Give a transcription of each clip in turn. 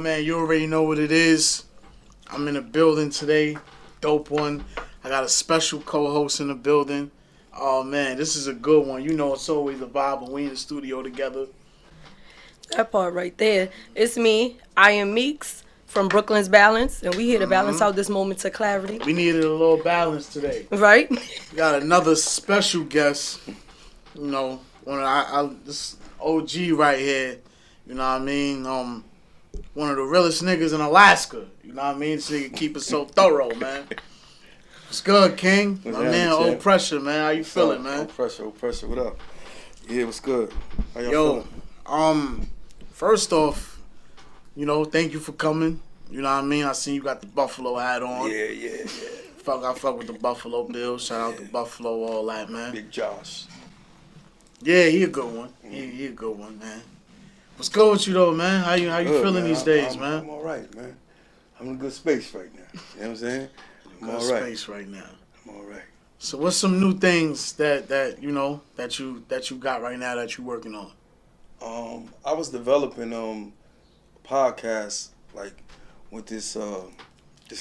man, you already know what it is. I'm in the building today. Dope one. I got a special co-host in the building. Oh, man, this is a good one. You know it's always a vibe when we in the studio together. That part right there. It's me. I am Meeks from Brooklyn's Balance, and we here to balance out this moment to clarity. We needed a little balance today. Right? We got another special guest. You know, this OG right here. You know what I mean? One of the realest niggas in Alaska. You know what I mean? This nigga keep it so thorough, man. What's good, King? My man, Old Pressure, man. How you feeling, man? Old Pressure, what up? Yeah, what's good? How y'all feeling? First off, you know, thank you for coming. You know what I mean? I seen you got the Buffalo hat on. Yeah. I fuck with the Buffalo Bills. Shout out to Buffalo, all that, man. Big Josh. Yeah, he a good one. He a good one, man. What's good with you though, man? How you Good, feeling man. these days, I'm man? I'm all right, man. I'm in a good space right now. You know what I'm saying? I'm Good all right. space right now. I'm all right. So what's some new things that you know that you got right now that you working on? I was developing podcasts like with this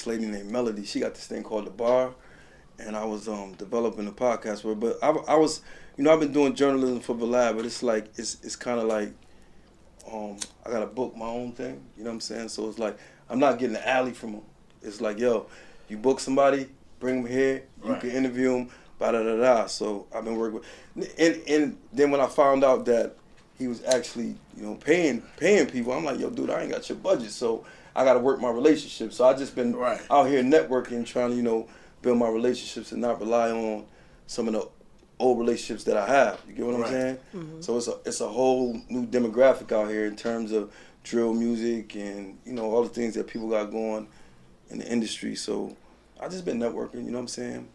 lady named Melody. She got this thing called The Bar, and I was developing a podcast with her. But I was, you know, I've been doing journalism for Vladtv, but it's like it's kind of like I gotta book my own thing. You know what I'm saying? So it's like I'm not getting the alley from them. It's like, yo, you book somebody, bring them here, you can interview them, da. So I've been working with, and then when I found out that he was actually, you know, paying people, I'm like, yo, dude, I ain't got your budget, so I got to work my relationship. So I just been out here networking, trying to, you know, build my relationships and not rely on some of the old relationships that I have. You get what I'm saying? Mm-hmm. So it's a whole new demographic out here in terms of drill music and, you know, all the things that people got going in the industry. So I just been networking, you know what I'm saying?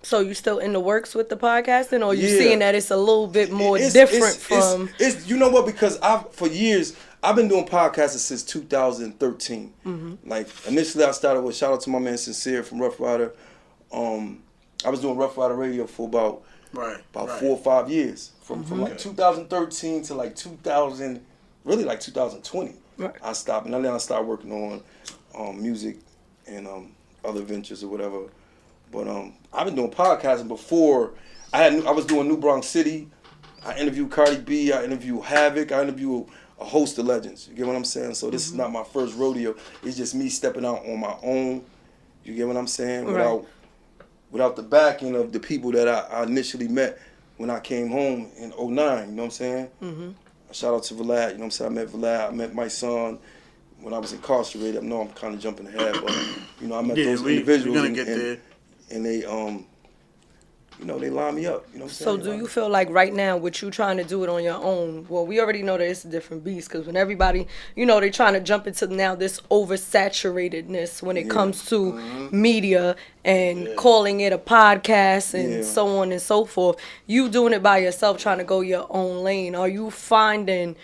So you still in the works with the podcasting, or you seeing that it's a little bit more from? It's you know what? Because for years I've been doing podcasting since 2013. Mm-hmm. Like initially I started with, shout out to my man Sincere from Rough Rider. I was doing Rough Rider Radio for about 4 or 5 years, from like 2013 to like 2020. Right. I stopped, and then I started working on music and other ventures or whatever. But I've been doing podcasting before. I was doing New Bronx City. I interviewed Cardi B. I interviewed Havoc. I interviewed a host of legends. You get what I'm saying? So this is not my first rodeo. It's just me stepping out on my own. You get what I'm saying? Without the backing of the people that I initially met when I came home in 2009. You know what I'm saying? Mm-hmm. Shout out to Vlad. You know what I'm saying? I met Vlad. I met my son when I was incarcerated. I know I'm kind of jumping ahead, but you know, I met those individuals. We're gonna get there. And they, you know, they line me up. You know what I'm saying? So do you feel like right now, with you trying to do it on your own, well, we already know that it's a different beast, because when everybody, you know, they're trying to jump into now this oversaturatedness when it comes to media and calling it a podcast and so on and so forth. You doing it by yourself, trying to go your own lane. Are you finding,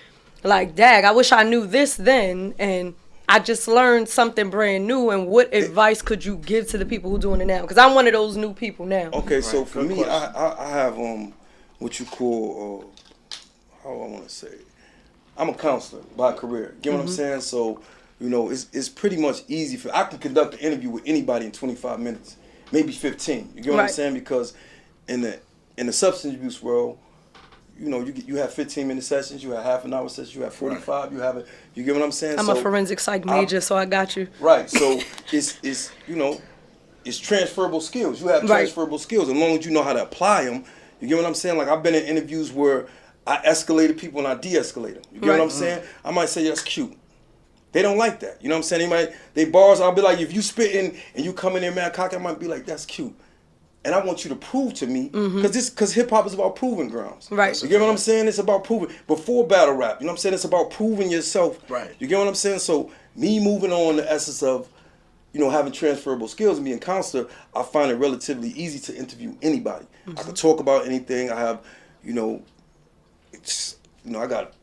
like, dag, I wish I knew this then, and I just learned something brand new, and what advice could you give to the people who doing it now? Because I'm one of those new people now. Okay, so for me, I have what you call, how I want to say it? I'm a counselor by career. Get what I'm saying? So, you know, it's pretty much easy I can conduct an interview with anybody in 25 minutes, maybe 15. You get what I'm saying? Because in the substance abuse world, you know, you have 15-minute sessions, you have half an hour sessions, you have 45, you get what I'm saying? I'm a forensic psych major, so I got you. Right, so it's you know, it's transferable skills. You have transferable skills, as long as you know how to apply them. You get what I'm saying? Like, I've been in interviews where I escalated people and I de-escalate them. You get what I'm saying? I might say, that's cute. They don't like that. You know what I'm saying? They bars, I'll be like, if you spitting and you come in there mad cocky, I might be like, that's cute. And I want you to prove to me, because hip-hop is about proving grounds. Right. You get what I'm saying? It's about proving. Before battle rap, you know what I'm saying? It's about proving yourself. Right. You get what I'm saying? So me moving on the essence of, you know, having transferable skills and being a counselor, I find it relatively easy to interview anybody. I can talk about anything. I have, you know, I got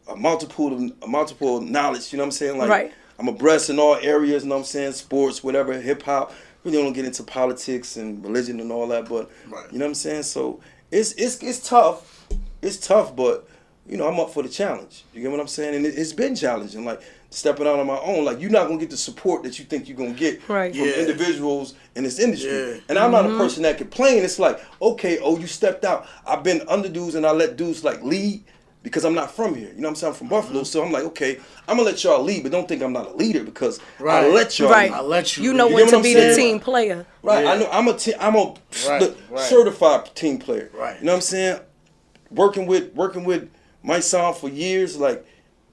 a multiple knowledge, you know what I'm saying? Like, I'm abreast in all areas, you know what I'm saying? Sports, whatever, hip-hop. Really don't get into politics and religion and all that, but you know what I'm saying? So it's tough. It's tough, but you know, I'm up for the challenge. You get what I'm saying? And it's been challenging. Like, stepping out on my own, like, you're not gonna get the support that you think you're gonna get from individuals in this industry. And I'm not a person that complain. It's like, okay, you stepped out. I've been under dudes and I let dudes like lead because I'm not from here. You know what I'm saying? I'm from Buffalo. So I'm like, okay, I'm gonna let y'all lead, but don't think I'm not a leader because I let y'all lead. I let you. You know when to be the team player. Right. I know I'm a certified team player. Right. You know what I'm saying? Working with Mike Sound for years, like,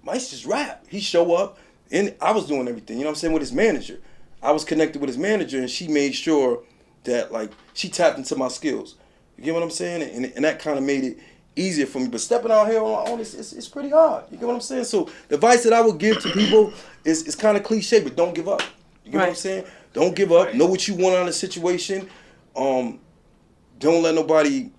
Mike's just rap. He show up, and I was doing everything. You know what I'm saying? With his manager, I was connected with his manager, and she made sure that, like, she tapped into my skills. You get what I'm saying? And that kind of made it easier for me. But stepping out here on my own, it's pretty hard. You get what I'm saying? So the advice that I would give to people is kind of cliche, but don't give up. You get what I'm saying? Don't give up. Know what you want out of the situation. Don't let nobody,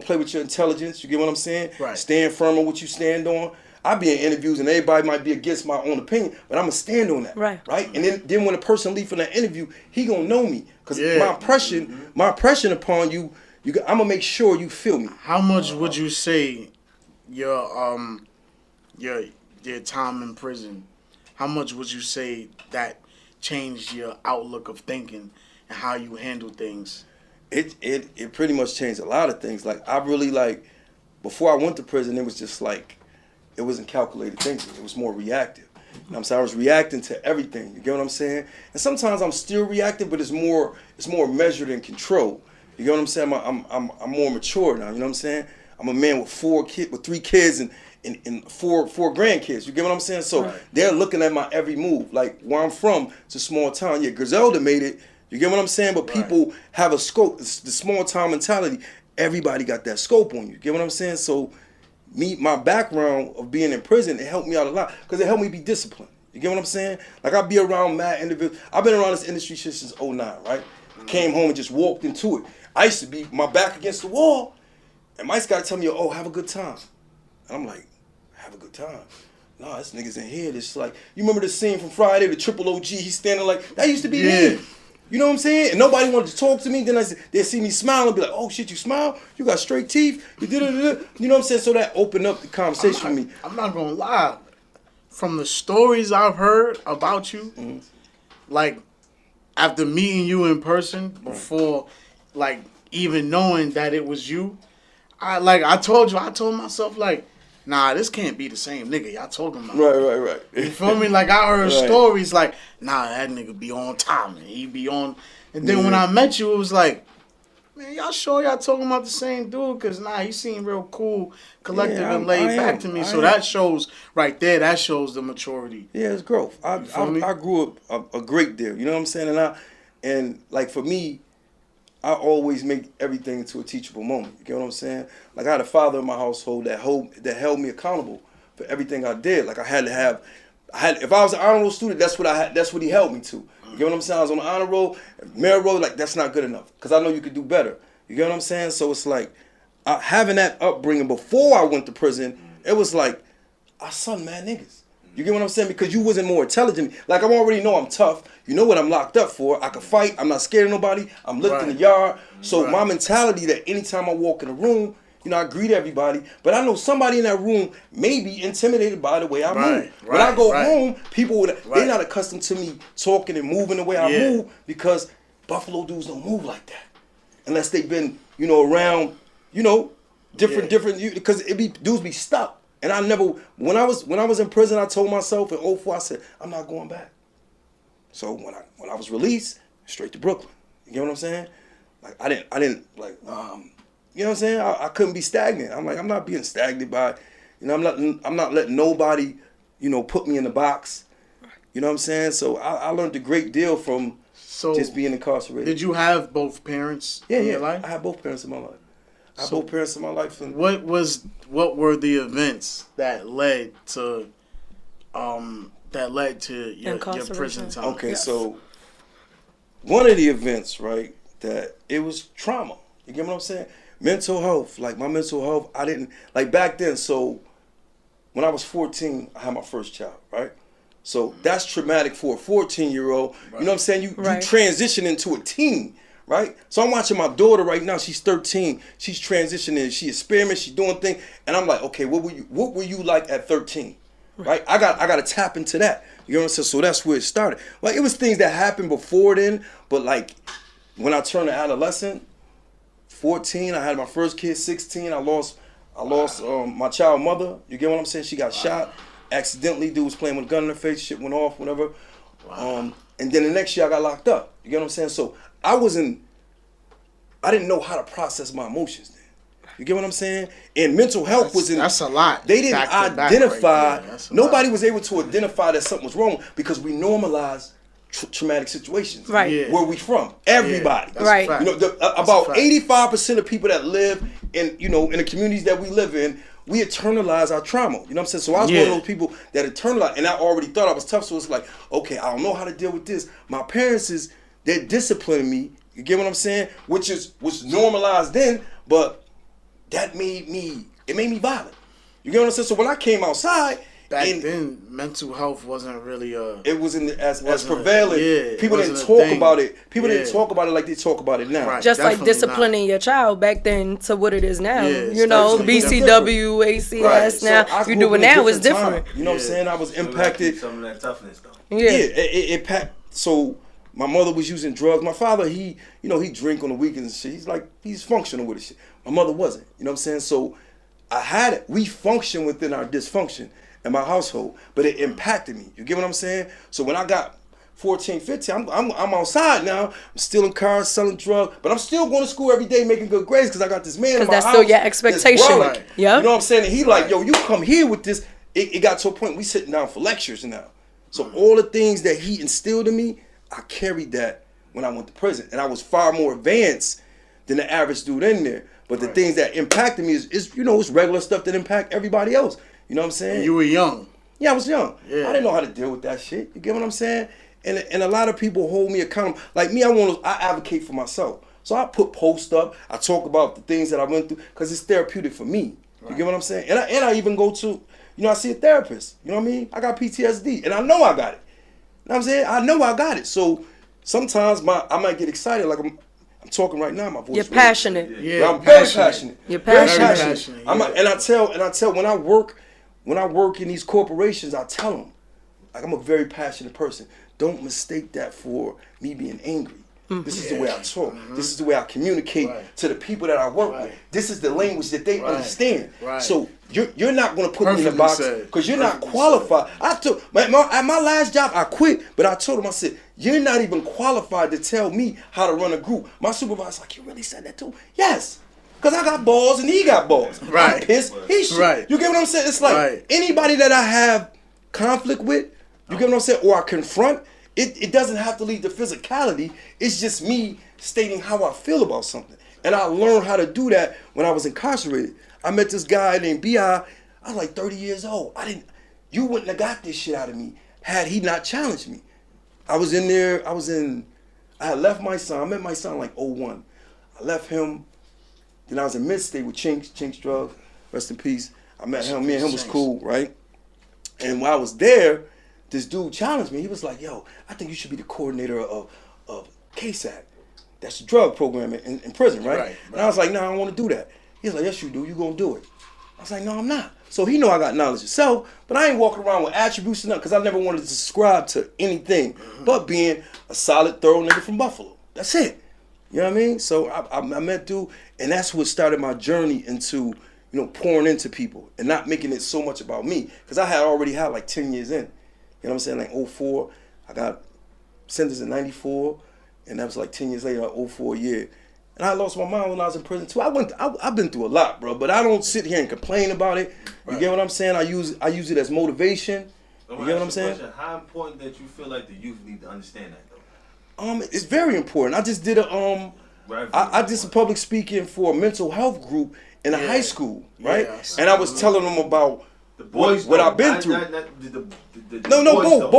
play with your intelligence. You get what I'm saying? Right. Stand firm on what you stand on. I be in interviews and everybody might be against my own opinion, but I'm gonna stand on that. Right. And then when a person leave from that interview, he gonna know me because my impression upon you, I'm gonna make sure you feel me. How much would you say your time in prison? How much would you say that changed your outlook of thinking and how you handle things? It pretty much changed a lot of things. Like, I really, like, before I went to prison, it was just like, it wasn't calculated thinking. It was more reactive. You know what I'm saying? I was reacting to everything. You get what I'm saying? And sometimes I'm still reacting, but it's more measured and controlled. You get what I'm saying? I'm more mature now. You know what I'm saying? I'm a man with 3 kids and four grandkids. You get what I'm saying? So they're looking at my every move. Like, where I'm from, it's a small town. Yeah, Griselda made it. You get what I'm saying? But people have a scope. It's the small town mentality. Everybody got that scope on you. You get what I'm saying? So my background of being in prison, it helped me out a lot because it helped me be disciplined. You get what I'm saying? Like, I be around mad individuals. I've been around this industry shit since 2009, right? Came home and just walked into it. I used to be my back against the wall, and Mike's got to tell me, have a good time. And I'm like, have a good time? Nah, this nigga's in here. This like, you remember the scene from Friday, the Triple OG? He's standing like, that used to be me. You know what I'm saying? And nobody wanted to talk to me. Then they see me smile and be like, oh shit, you smile? You got straight teeth? You did it. You know what I'm saying? So that opened up the conversation with me. I'm not gonna lie. From the stories I've heard about you, like, after meeting you in person, before, like, even knowing that it was you, I told myself, like, nah, this can't be the same nigga y'all talking about. Right. You feel me? Like, I heard stories like, nah, that nigga be on time and he be on. And then when I met you, it was like, man, y'all sure y'all talking about the same dude? Because, nah, he seemed real cool, collective, and laid back to me. So that shows right there, that shows the maturity. Yeah, it's growth. I grew up a great deal. You know what I'm saying? And like, for me, I always make everything into a teachable moment. You get what I'm saying? Like, I had a father in my household that held me accountable for everything I did. Like, if I was an honor roll student, that's what he held me to. You get what I'm saying? I was on the honor roll, merit roll, like, that's not good enough because I know you could do better. You get what I'm saying? So it's like, having that upbringing before I went to prison, it was like, I son mad niggas. You get what I'm saying? Because you wasn't more intelligent. Like, I already know I'm tough. You know what I'm locked up for. I can fight. I'm not scared of nobody. I'm lifting the yard. So my mentality that anytime I walk in a room, I greet everybody. But I know somebody in that room may be intimidated by the way I move. When I go home, people, they're not accustomed to me talking and moving the way I move because Buffalo dudes don't move like that. Unless they've been, around, different, because dudes be stuck. And I never, when I was in prison, I told myself in 2004, I said, I'm not going back. So when I was released, straight to Brooklyn. You get what I'm saying? Like, I didn't like, you know what I'm saying? I couldn't be stagnant. I'm like, I'm not being stagnant by, I'm not letting nobody, put me in the box. You know what I'm saying? So I learned a great deal from just being incarcerated. Did you have both parents in your life? I had both parents in my life. And what were the events that led to your prison time? Okay, so one of the events, right, that it was trauma. You get what I'm saying? Mental health, like my mental health, I didn't, like back then, so when I was 14, I had my first child, right? So that's traumatic for a 14-year-old. Right. You know what I'm saying? You transition into a teen. Right? So I'm watching my daughter right now. She's 13. She's transitioning. She experiments. She's doing things. And I'm like, okay, what were you like at 13? right? I got to tap into that. You know what I'm saying? So that's where it started. Like, it was things that happened before then, but like when I turned to adolescent, 14, I had my first kid. 16, I lost my child mother. You get what I'm saying? She got shot accidentally. Dude was playing with a gun in her face. Shit went off, whatever. And then the next year I got locked up. You get what I'm saying? So I didn't know how to process my emotions then. You get what I'm saying? And mental health that's a lot. They didn't identify. Nobody was able to identify that something was wrong because we normalized traumatic situations. Right. Yeah. Where we from? Everybody. Yeah, right. You know, about 85% of people that live in the communities that we live in, we internalize our trauma. You know what I'm saying? So I was one of those people that internalized, and I already thought I was tough. So it's like, okay, I don't know how to deal with this. My parents they're disciplining me. You get what I'm saying? Which was normalized then, but that made me violent. You get what I'm saying? So when I came outside, back then mental health wasn't really it wasn't as prevalent. People didn't talk about it. People didn't talk about it like they talk about it now. Right, just like disciplining your child back then to what it is now. You know, BCW, ACS now. So you do it now, it's different. You know what I'm saying? I was impacted. Some of that toughness though. Yeah, it impacted. So my mother was using drugs. My father, he drink on the weekends and shit. He's functional with it shit. My mother wasn't. You know what I'm saying? So we function within our dysfunction in my household, but it impacted me. You get what I'm saying? So when I got 14, 15, I'm outside now. I'm stealing cars, selling drugs, but I'm still going to school every day, making good grades because I got this man in my house. Because that's still your expectation. Right. Yeah. You know what I'm saying? And he like, yo, you come here with this. It got to a point we sitting down for lectures now. So all the things that he instilled in me, I carried that when I went to prison, and I was far more advanced than the average dude in there. But the things that impacted me is it's regular stuff that impact everybody else. You know what I'm saying? And you were young. Yeah, I was young. Yeah. I didn't know how to deal with that shit. You get what I'm saying? And a lot of people hold me accountable. Like me, I advocate for myself. So I put posts up. I talk about the things that I went through because it's therapeutic for me. You get what I'm saying? And I even go to, I see a therapist. You know what I mean? I got PTSD, and I know I got it. You know what I'm saying? I know I got it. So sometimes I might get excited, like I'm talking right now. My voice. You're passionate. Yeah, I'm very passionate. You're passionate. Very passionate. And I tell when I work in these corporations, I tell them, like, I'm a very passionate person. Don't mistake that for me being angry. This is the way I talk. This is the way I communicate to the people that I work with. This is the language that they understand. So you're not going to put me in a box because you're not qualified. I took at my last job, I quit, but I told him, I said, you're not even qualified to tell me how to run a group. My supervisor's like, you really said that to him? Yes. Because I got balls and he got balls. I'm pissed. He's shit. Right. You get what I'm saying? It's like anybody that I have conflict with, you get what I'm saying, or I confront, it doesn't have to lead to physicality. It's just me stating how I feel about something. And I learned how to do that when I was incarcerated. I met this guy named B.I. I was like 30 years old. You wouldn't have got this shit out of me had he not challenged me. I was in there, I had left my son. I met my son like 01. I left him. Then I was in Mid-State with Chinks Drugs, rest in peace. I met him, me and him was cool, right? And while I was there, this dude challenged me. He was like, yo, I think you should be the coordinator of KSAC. That's the drug program in prison, right? And I was like, no, I don't want to do that. He was like, yes, you do. You gonna do it. I was like, no, I'm not. So he know I got knowledge of self, but I ain't walking around with attributes and nothing because I never wanted to subscribe to anything but being a solid, thorough nigga from Buffalo. That's it. You know what I mean? So I met dude, and that's what started my journey into, pouring into people and not making it so much about me. Because I had already had like 10 years in. You know what I'm saying? Like 04, I got sentenced in 94, and that was like 10 years later, like 04 year. And I lost my mind when I was in prison too. I've been through a lot, bro, but I don't sit here and complain about it. You get what I'm saying? I use it as motivation. You get what I'm saying? How important that you feel like the youth need to understand that though? It's very important. I just did I did some public speaking for a mental health group in a high school, right? And I was telling them about the boys what I've been through.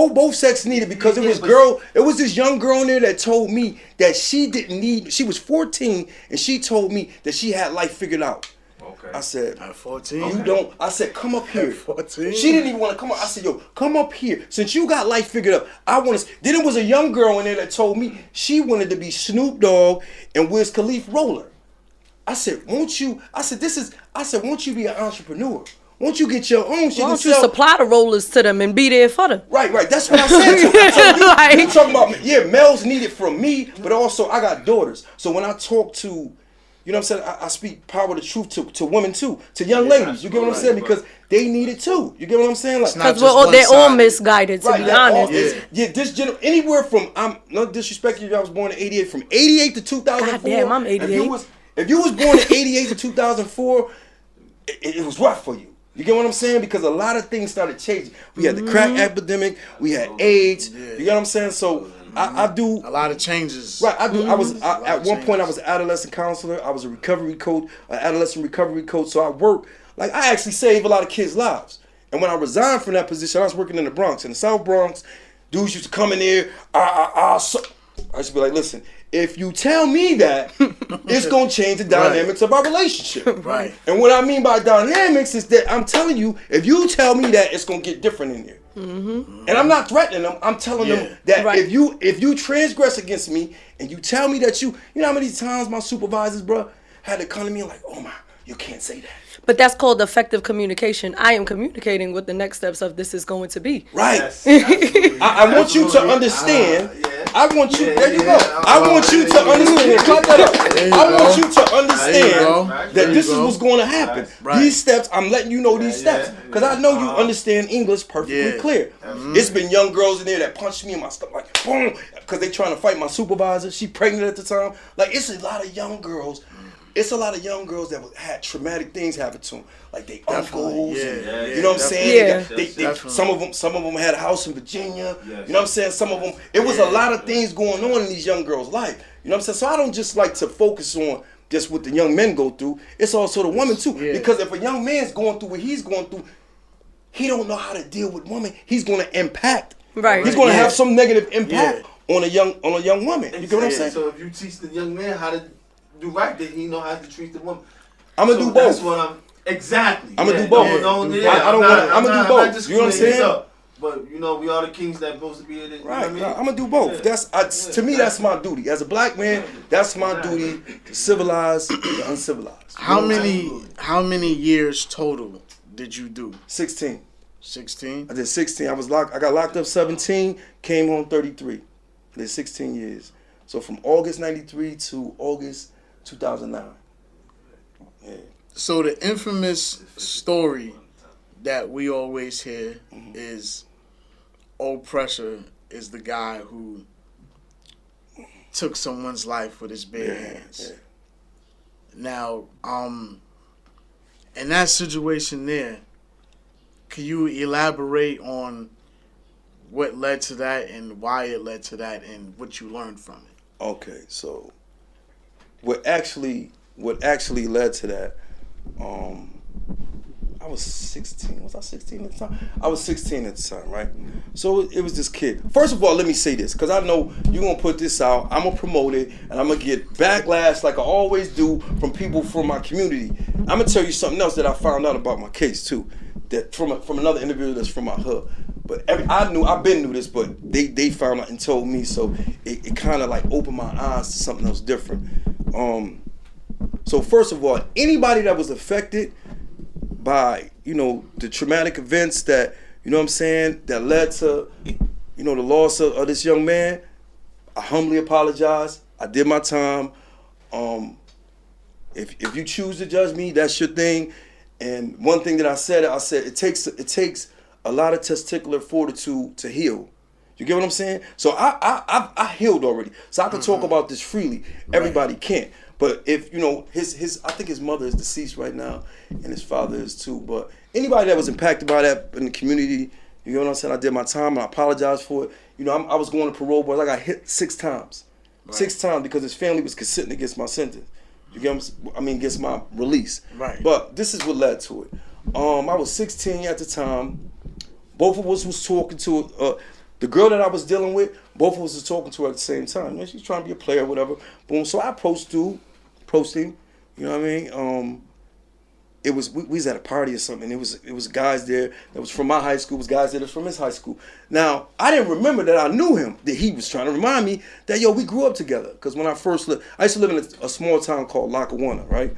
Both sex needed because it was this young girl in there that told me that she was 14 and she told me that she had life figured out. Okay. I said, at 14? You don't. I said, come up here. At 14? She didn't even want to come up. I said, yo, come up here. Since you got life figured out, I want to. Then it was a young girl in there that told me she wanted to be Snoop Dogg and Wiz Khalifa Roller. I said, won't you? I said, won't you be an entrepreneur? Once you get your own shit, Why don't you supply the rollers to them and be there for them? Right. That's what I said. So you talking about, males need it from me, but also I got daughters. So when I talk to, you know what I'm saying, I speak power of the truth to women too, to young ladies. You get what I'm saying? Because they need it too. You get what I'm saying? Because they're all misguided, to be honest. This anywhere from, I'm not disrespecting you, I was born in 88, from 88 to 2004. God damn, I'm 88. If you was born in 88 to 2004, it was rough for you. You get what I'm saying? Because a lot of things started changing. We had the crack epidemic. We had AIDS. You get what I'm saying? So I do a lot of changes. Right. I do. At one point I was an adolescent counselor. I was a recovery coach, an adolescent recovery coach. So I work I actually save a lot of kids' lives. And when I resigned from that position, I was working in the Bronx, in the South Bronx. Dudes used to come in there. I used to be like, listen. If you tell me that, it's going to change the dynamics of our relationship. Right. And what I mean by dynamics is that I'm telling you, if you tell me that, it's going to get different in here. And I'm not threatening them. I'm telling them that if you transgress against me and you tell me that you know how many times my supervisors, bro, had to come to me like, oh my, you can't say that. But that's called effective communication. I am communicating what the next steps of this is going to be. Right. Yes, I want you to understand. I want you. There you go. I want you to understand. Clap that up. I want you to understand that this is what's going to happen. Right. These steps, I'm letting you know these steps because I know you understand English perfectly clear. It's been young girls in there that punched me in my stomach like boom because they trying to fight my supervisor. She pregnant at the time. Like it's a lot of young girls. It's a lot of young girls that had traumatic things happen to them, like they uncles. And, you know what I'm saying? Yeah. Some of them had a house in Virginia. You know what I'm saying? Some of them. It was a lot of things going on in these young girls' life. You know what I'm saying? So I don't just like to focus on just what the young men go through. It's also the women too. Yeah. Because if a young man's going through what he's going through, he don't know how to deal with women. He's going to impact. Right. He's going to have some negative impact on a young woman. You get what I'm saying? So if you teach the young man how to do right, then he know how to treat the woman. I'm gonna do both. That's what I'm exactly. I'm gonna do both. I'm gonna do both. You know what I'm saying? But you know, we are the kings that supposed to be in it. Right. You know what I mean? I'm gonna do both. To me, that's my duty as a black man. That's my duty to civilize the uncivilized. How many years total did you do? 16. 16. I did 16. I got locked up 17. Came home 33. I did 16 years. So from August '93 to August 2009. Yeah. So the infamous story that we always hear is Old Pressure is the guy who took someone's life with his bare hands. Yeah. Now, in that situation there, can you elaborate on what led to that and why it led to that and what you learned from it? Okay, so what actually led to that, I was 16. Was I 16 at the time? I was 16 at the time, right? So it was this kid. First of all, let me say this, because I know you're going to put this out. I'm going to promote it, and I'm going to get backlash like I always do from people from my community. I'm going to tell you something else that I found out about my case, too, that from another individual that's from my hood. But I've been knew this, but they found out and told me, so it kind of like opened my eyes to something else different. So first of all, anybody that was affected by, the traumatic events that, what I'm saying, that led to, the loss of this young man, I humbly apologize. I did my time. If you choose to judge me, that's your thing. And one thing that I said it takes a lot of testicular fortitude to heal. You get what I'm saying? So I healed already, so I can talk about this freely. Everybody can't. But if his I think his mother is deceased right now, and his father is too. But anybody that was impacted by that in the community, you know what I'm saying? I did my time, and I apologize for it. I was going to parole board. I got hit 6 times, 6 times because his family was consistent against my sentence. You get what I mean? Against my release. Right. But this is what led to it. I was 16 at the time. Both of us was talking to the girl that I was dealing with. Both of us was talking to her at the same time. She's trying to be a player or whatever. Boom. So I approached him. You know what I mean? We was at a party or something. It was guys there that was from my high school. It was guys there that was from his high school. Now, I didn't remember that I knew him. That he was trying to remind me that, we grew up together. Because when I first lived, I used to live in a small town called Lackawanna, right?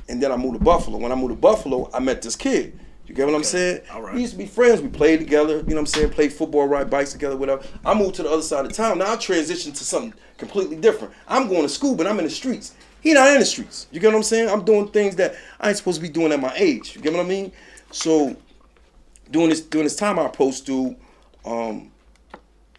And then I moved to Buffalo. When I moved to Buffalo, I met this kid. You get what I'm saying? All right. We used to be friends. We played together. You know what I'm saying? Played football, ride bikes together, whatever. I moved to the other side of town. Now I transitioned to something completely different. I'm going to school, but I'm in the streets. He not in the streets. You get what I'm saying? I'm doing things that I ain't supposed to be doing at my age. You get what I mean? So during this time I approached dude,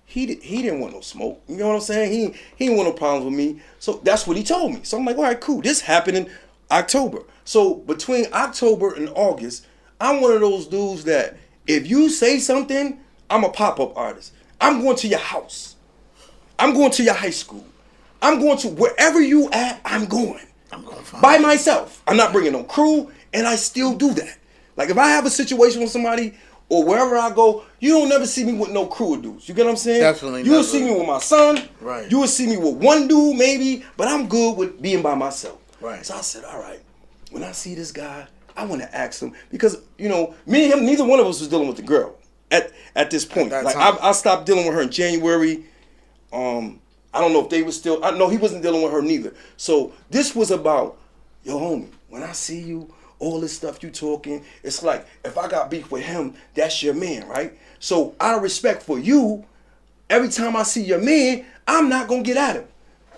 he didn't want no smoke. You know what I'm saying? He didn't want no problems with me. So that's what he told me. So I'm like, all right, cool. This happened in October. So between October and August, I'm one of those dudes that if you say something, I'm a pop-up artist. I'm going to your house. I'm going to your high school. I'm going to wherever you at, I'm going. I'm going by myself. I'm not bringing no crew, and I still do that. Like if I have a situation with somebody or wherever I go, you don't never see me with no crew of dudes. You get what I'm saying? Definitely. You will see me with my son. Right. You will see me with one dude maybe, but I'm good with being by myself. Right. So I said, all right, when I see this guy, I want to ask him because me and him, neither one of us was dealing with the girl at this point. Like I stopped dealing with her in January. I don't know if they were still. I know he wasn't dealing with her neither. So this was about, yo, homie. When I see you, all this stuff you talking, it's like if I got beef with him, that's your man, right? So out of respect for you, every time I see your man, I'm not gonna get at him.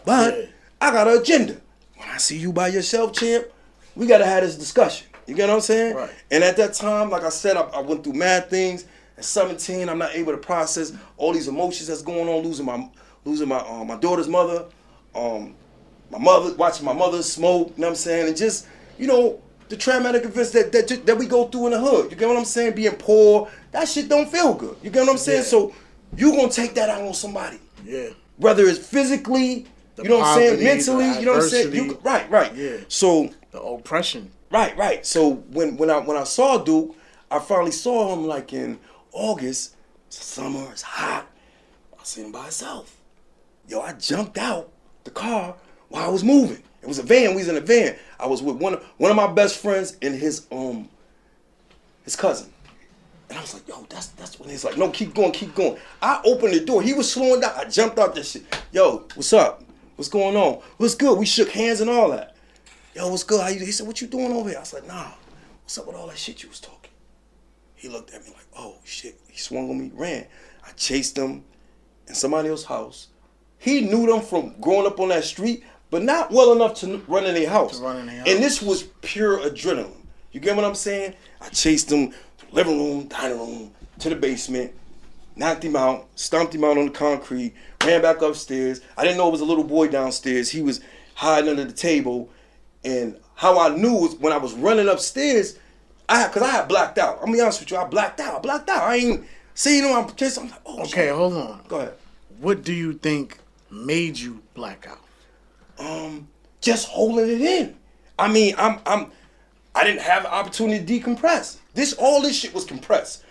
But I got an agenda. When I see you by yourself, champ, we gotta have this discussion. You get what I'm saying? Right. And at that time, like I said, I went through mad things. At 17, I'm not able to process all these emotions that's going on, losing my daughter's mother, my mother, watching my mother smoke, you know what I'm saying? And just, the traumatic events that we go through in the hood. You get what I'm saying? Being poor, that shit don't feel good. You get what I'm saying? Yeah. So you gonna take that out on somebody. Yeah. Whether it's physically, you know what I'm saying, mentally, you know what I'm saying? Right. Yeah. So the oppression. Right. So when I saw Duke, I finally saw him like in August. It's summer, it's hot. I seen him by himself. Yo, I jumped out the car while I was moving. It was a van. We was in a van. I was with one of my best friends and his cousin. And I was like, yo, that's when he's like, no, keep going. I opened the door. He was slowing down. I jumped out that shit. Yo, what's up? What's going on? What's good? We shook hands and all that. Yo, what's good? How you? He said, what you doing over here? I was like, nah. What's up with all that shit you was talking? He looked at me like, oh shit. He swung on me, ran. I chased him in somebody else's house. He knew them from growing up on that street, but not well enough to run in their house. And this was pure adrenaline. You get what I'm saying? I chased him to the living room, dining room, to the basement, knocked him out, stomped him out on the concrete, ran back upstairs. I didn't know it was a little boy downstairs. He was hiding under the table. And how I knew was when I was running upstairs, because I had blacked out. I'm gonna be honest with you, I blacked out. I ain't seen him. I'm like, oh, Okay, shit. hold on. Go ahead. What do you think made you black out? Just holding it in. I mean, I didn't have an opportunity to decompress. All this shit was compressed.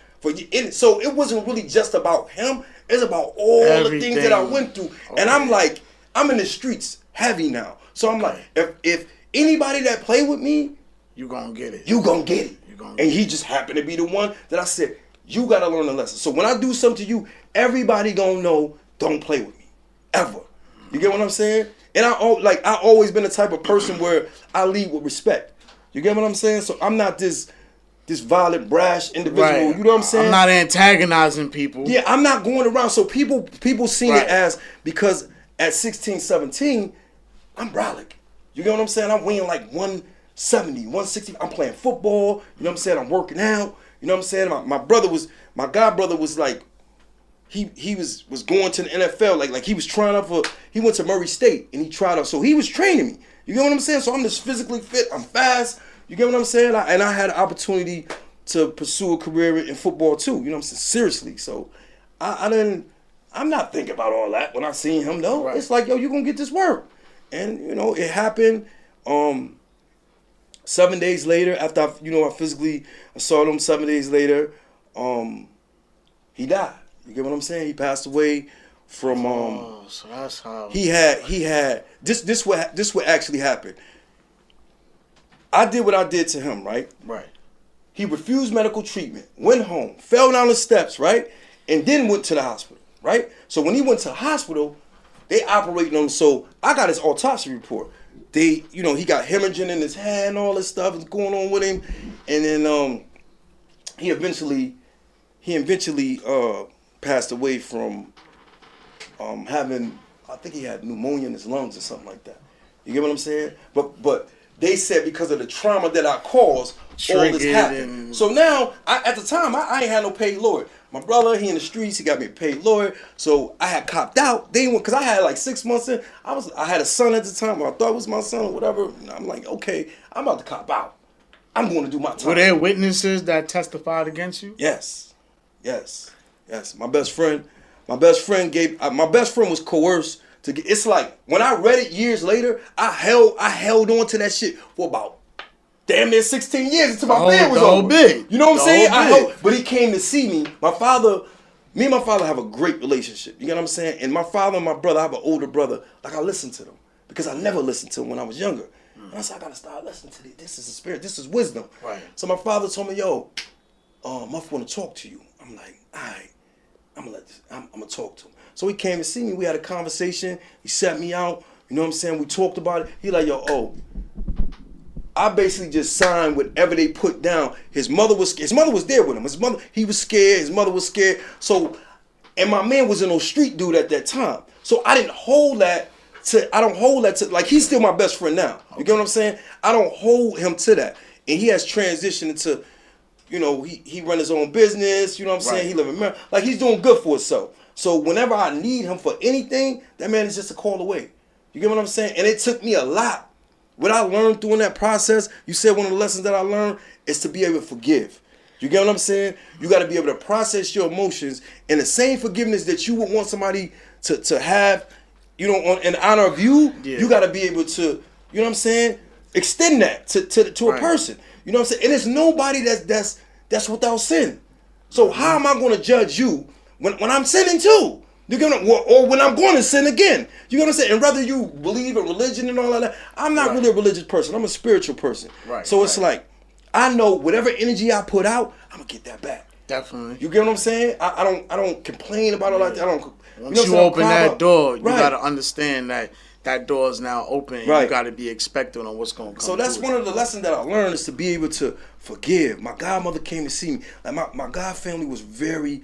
So it wasn't really just about him. It's about all the things that I went through. Okay. And I'm like, I'm in the streets heavy now. So I'm like, if anybody that play with me, you gonna get it. And he just happened to be the one that I said, you gotta learn a lesson. So when I do something to you, everybody gonna know, don't play with me. Ever. You get what I'm saying? And I always been the type of person where I lead with respect. You get what I'm saying? So I'm not this violent, brash individual. Right. You know what I'm saying? I'm not antagonizing people. Yeah, I'm not going around. So people seen it as, because at 16, 17, I'm brolic. You get what I'm saying? I'm weighing like 170, 160. I'm playing football. You know what I'm saying? I'm working out. You know what I'm saying? My god brother was like, he was going to the NFL. Like he was trying out he went to Murray State and he tried out. So he was training me. You get what I'm saying? So I'm just physically fit. I'm fast. You get what I'm saying? And I had an opportunity to pursue a career in football too. You know what I'm saying? Seriously. So I'm not thinking about all that when I seen him though. Right. It's like, yo, you're going to get this work. And, it happened 7 days later after I physically saw him 7 days later, he died. You get what I'm saying? He passed away from so that's how he had this what actually happened. I did what I did to him, right? Right. He refused medical treatment, went home, fell down the steps, right? And then went to the hospital, right? So when he went to the hospital, they operated on him. So I got his autopsy report. He got hemorrhaging in his hand, all this stuff is going on with him. And then he eventually passed away from having, I think he had pneumonia in his lungs or something like that. You get what I'm saying? But they said because of the trauma that I caused, all this happened. So now, at the time, I ain't had no paid lawyer. My brother, he in the streets, he got me a paid lawyer. So I had copped out. They went, because I had like 6 months in. I had a son at the time, or I thought it was my son or whatever. And I'm like, okay, I'm about to cop out. I'm going to do my time. Were there witnesses that testified against you? Yes. My best friend was coerced to get. It's like when I read it years later, I held on to that shit for about damn near 16 years until my bid was over. Big. You know what I'm saying? But he came to see me. Me and my father have a great relationship. You know what I'm saying? And my father and my brother, I have an older brother. Like I listen to them because I never listened to them when I was younger. And I said, I gotta start listening to this. This is the spirit. This is wisdom. Right. So my father told me, yo, Muff want to talk to you. I'm like, all right, I'm gonna talk to him. So he came to see me. We had a conversation. He sat me out. You know what I'm saying? We talked about it. He like, yo, I basically just signed whatever they put down. His mother was there with him. He was scared. His mother was scared. So, and my man was no street dude at that time. So I don't hold that to, like, he's still my best friend now. You get what I'm saying? I don't hold him to that. And he has transitioned into, you know, he run his own business, you know what I'm saying? He live in America. Like, he's doing good for himself. So whenever I need him for anything, that man is just a call away. You get what I'm saying? And it took me a lot. What I learned during that process, you said one of the lessons that I learned is to be able to forgive. You get what I'm saying? You got to be able to process your emotions, and the same forgiveness that you would want somebody to have, you know, in honor of you, you got to be able to, you know what I'm saying, extend that to a person. You know what I'm saying? And it's nobody that's without sin. So how am I going to judge you when I'm sinning too? You're gonna, or when I'm going to sin again. You know what I'm saying? And whether you believe in religion and all of that, I'm not really a religious person. I'm a spiritual person. So it's like, I know whatever energy I put out, I'm gonna get that back. Definitely. You get what I'm saying? I don't complain about it like that. I don't. Once you open that door, you gotta understand that door is now open. And you gotta be expectant on what's gonna come. So that's one of the lessons that I learned, is to be able to forgive. My godmother came to see me. Like my god family was very.